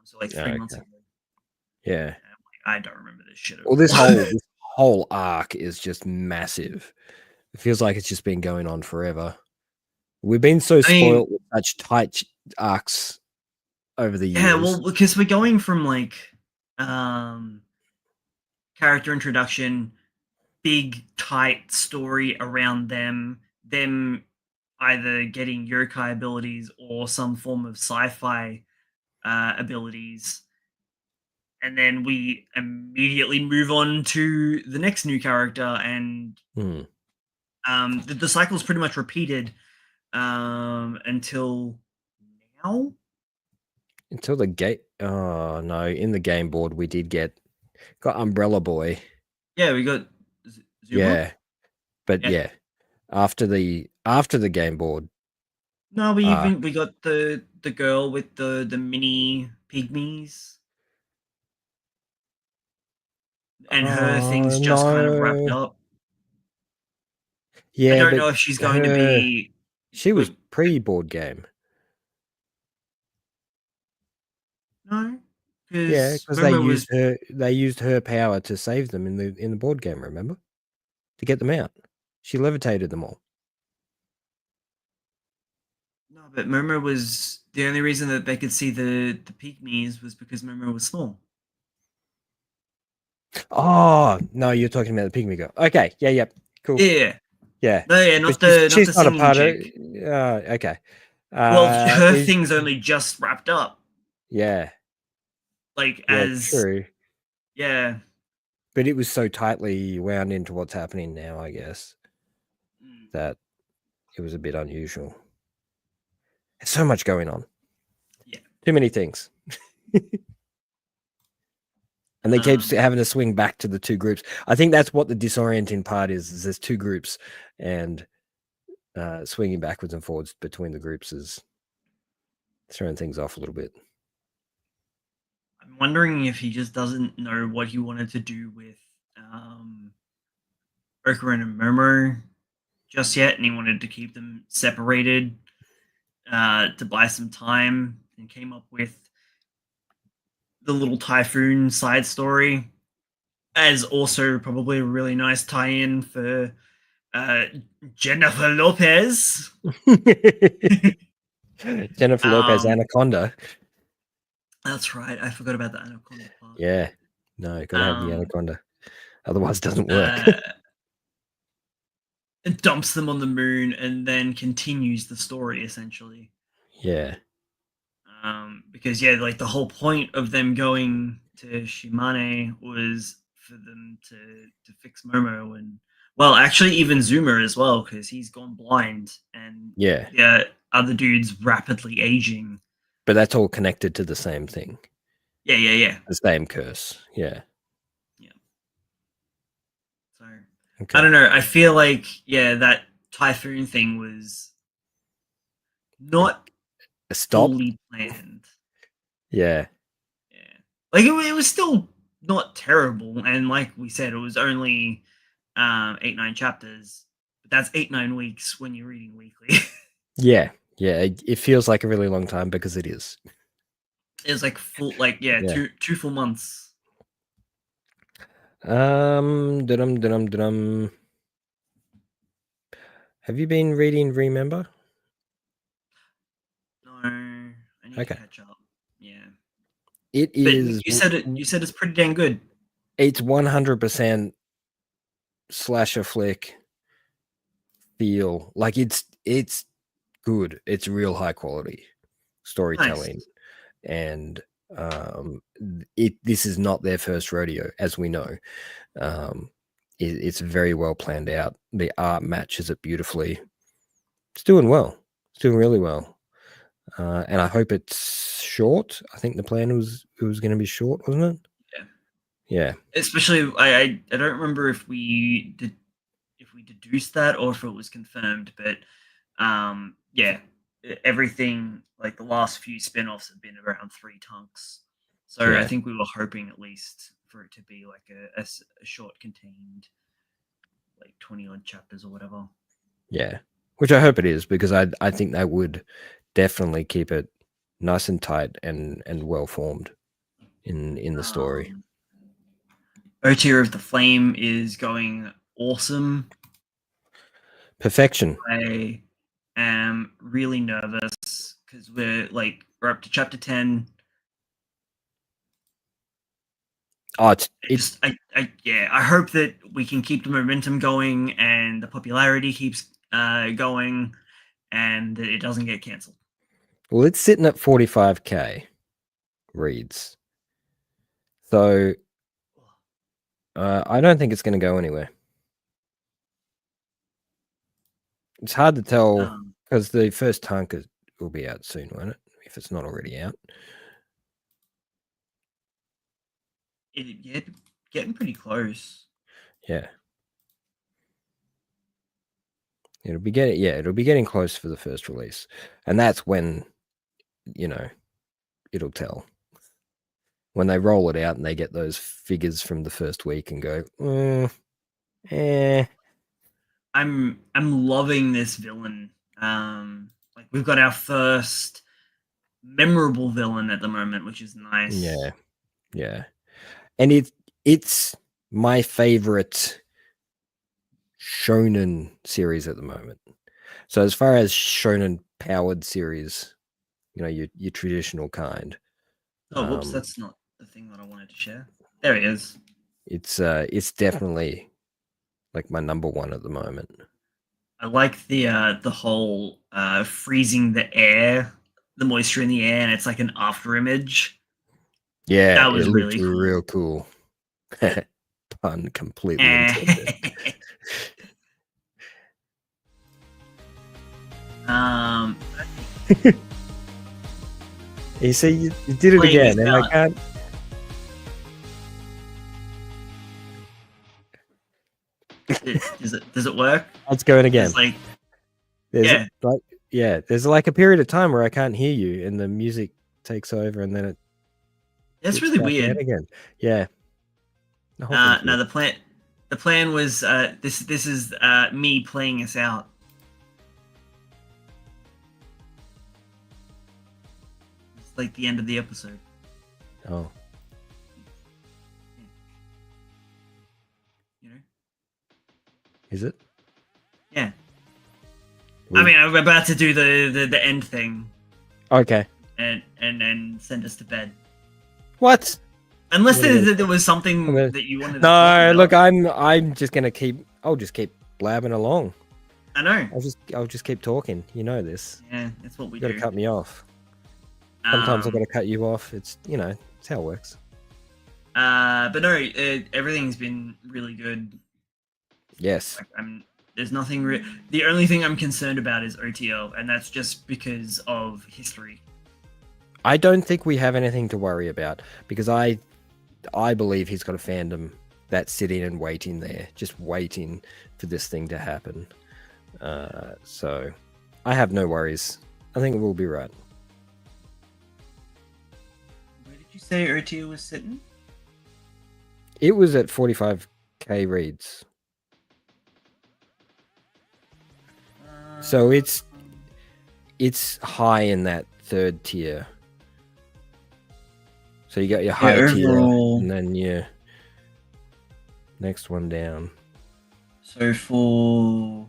so like 3 months ago. Yeah. I don't remember this shit at Well, all. this whole arc is just massive. It feels like it's just been going on forever. We've been so spoiled with such tight arcs over the years. Yeah, well, because we're going from like character introduction, big tight story around them either getting yokai abilities or some form of sci-fi abilities, and then we immediately move on to the next new character, and the cycle is pretty much repeated until now. Until the gate. Oh no! In the game board, we did got Umbrella Boy. Yeah, we got Zuma. Yeah, but yeah, after the game board. No, we got the girl with the mini pygmies, and her thing's just kind of wrapped up. Yeah, I don't know if she's going to be. She was pre-board game. No, Yeah, because they used her power to save them in the board game. Remember, to get them out, she levitated them all. No, but Momo was the only reason that they could see the pygmies was because Momo was small. Oh no, you're talking about the pygmy girl. Okay, yeah, cool. Yeah, yeah. No, yeah, not she's the not a singing part chick. Okay. Well, her thing's only just wrapped up. Yeah. Like true. Yeah. But it was so tightly wound into what's happening now, I guess, that it was a bit unusual. There's so much going on. Yeah. Too many things. And they keep having to swing back to the two groups. I think that's what the disorienting part is there's two groups, and swinging backwards and forwards between the groups is throwing things off a little bit. I'm wondering if he just doesn't know what he wanted to do with Okaeri and Momo just yet, and he wanted to keep them separated to buy some time, and came up with the little typhoon side story as also probably a really nice tie-in for Jennifer Lopez. Jennifer Lopez Anaconda. That's right. I forgot about the Anaconda part. Yeah. No, gotta have the Anaconda. Otherwise it doesn't work. It dumps them on the moon and then continues the story, essentially. Yeah. Because yeah, like the whole point of them going to Shimane was for them to fix Momo and well, actually even Zuma as well because he's gone blind and Yeah. the other dude's rapidly aging. But that's all connected to the same thing. Yeah. The same curse. Yeah. So Okay. I don't know. I feel like that typhoon thing was not Stop. fully planned. Yeah. Yeah, like it was still not terrible, and like we said, it was only 8-9 chapters. But that's 8-9 weeks when you're reading weekly. Yeah. Yeah. It feels like a really long time because it is. It's like full, like Yeah. two full months. Dum. Have you been reading Remember? No, I need to catch up. Yeah, It but is. you said it. You said it's pretty dang good. It's 100% slasher flick feel. Like it's good. It's real high quality storytelling, Nice. and this is not their first rodeo, as we know. It's very well planned out. The art matches it beautifully. It's doing well. It's doing really well. And I hope it's short. I think the plan was it was going to be short, wasn't it? Yeah. Especially, I don't remember if we deduced that or if it was confirmed, but everything like the last few spin-offs have been around 3 tonks. So Yeah. I think we were hoping at least for it to be like a short contained like 20 odd chapters or whatever. Yeah. Which I hope it is, because I think they would definitely keep it nice and tight and well formed in the story. Otier of the Flame is going awesome. Perfection. I am really nervous because we're up to chapter 10. Oh, I hope that we can keep the momentum going and the popularity keeps going and that it doesn't get cancelled. Well, it's sitting at 45k reads. So I don't think it's going to go anywhere. It's hard to tell because the first tank will be out soon, won't it? If it's not already out. Getting pretty close. Yeah. It'll be getting close for the first release. And that's when, it'll tell. When they roll it out and they get those figures from the first week and go, I'm loving this villain. We've got our first memorable villain at the moment, which is nice. Yeah. And it's my favorite shonen series at the moment. So as far as shonen powered series, your traditional kind. Oh, whoops, that's not the thing that I wanted to share. There it is. It's definitely like my number one at the moment. I like the whole freezing the air, the moisture in the air, and it's like an after image. Yeah, that was it really cool. Real cool. Pun completely intended. You see, you did it again, and I can't. Does it work? It's going again. There's there's like a period of time where I can't hear you, and the music takes over, and then it. That's really weird. Again, yeah. No, the plan was this is me playing us out. It's like the end of the episode. Oh. Is it? Yeah. I mean, I'm about to do the end thing. Okay. And send us to bed. What? Unless there was something that you wanted. No, look, I'm just gonna I'll just keep blabbing along. I know. I'll just keep talking. You know this. Yeah, that's what we You got to do. cut me off. Sometimes I've got to cut you off. It's it's how it works. But no, everything's been really good. Yes. Like, there's nothing. The only thing I'm concerned about is OTL, and that's just because of history. I don't think we have anything to worry about because I believe he's got a fandom that's sitting and waiting there, just waiting for this thing to happen. So I have no worries. I think we'll be right. Where did you say OTL was sitting? It was at 45k reads. So it's high in that third tier. So you got your high tier, and then your next one down. So for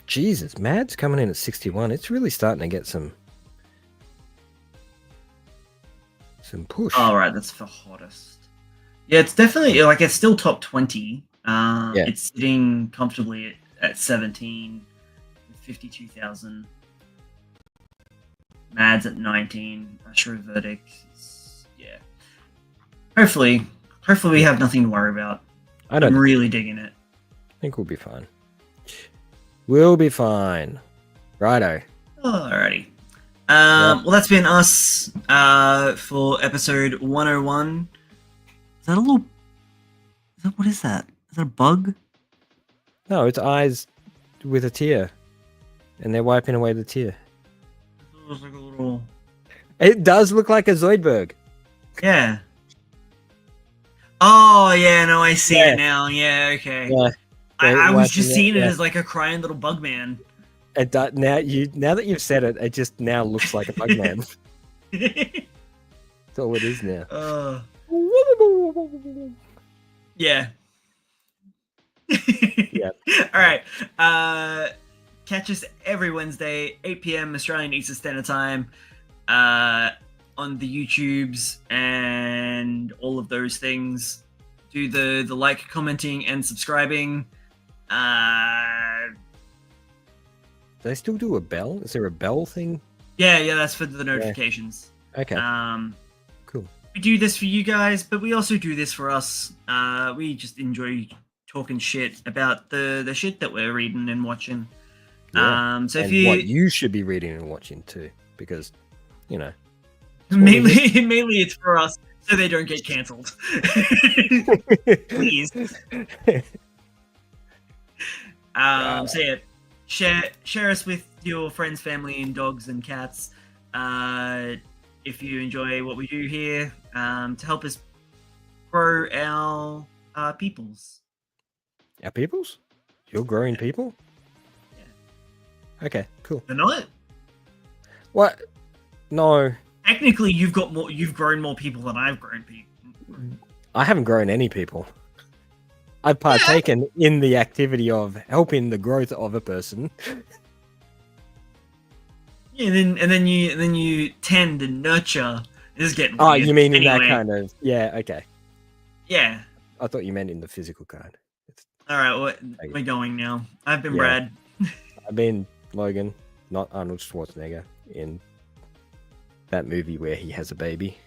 Jesus, Mad's coming in at 61. It's really starting to get some push. Oh, right, that's for hottest. Yeah, it's definitely like it's still top 20. It's sitting comfortably at 17, 52,000. Mad's at 19. Usher Verdict. Yeah. Hopefully we have nothing to worry about. I'm really digging it. I think we'll be fine. We'll be fine. Righto. Alrighty. Well, that's been us for episode 101. Is that a little... What is that? Is that a bug? No, it's eyes with a tear. And they're wiping away the tear. It was like a little... It does look like a Zoidberg. Yeah. Oh, yeah, no, I see it now. Yeah, okay. Yeah. I was just seeing it as like a crying little bug man. It does, now that you've said it, it just now looks like a bug man. That's all it is now. Yeah. Yeah. All right. Catch us every Wednesday, 8 p.m. Australian Eastern Standard Time, on the YouTubes and all of those things. Do the like, commenting, and subscribing. Do they still do a bell? Is there a bell thing? Yeah, that's for the notifications. Yeah. Okay. Cool. We do this for you guys, but we also do this for us. We just enjoy talking shit about the shit that we're reading and watching. Yeah. So and if what you should be reading and watching too, because mainly it's for us, so they don't get cancelled. Please. So yeah, share us with your friends, family, and dogs and cats. If you enjoy what we do here, to help us grow our peoples. Our peoples? You're growing people? Yeah. Okay, cool. They're not? What? No. Technically, you've grown more people than I've grown people. I haven't grown any people. I've partaken in the activity of helping the growth of a person. Yeah, and then you tend and nurture. This is getting weird. Oh, you mean in that kind of... Yeah, okay. Yeah. I thought you meant in the physical kind. All right, well, we're going now. I've been Brad. I've been Logan, not Arnold Schwarzenegger, in that movie where he has a baby.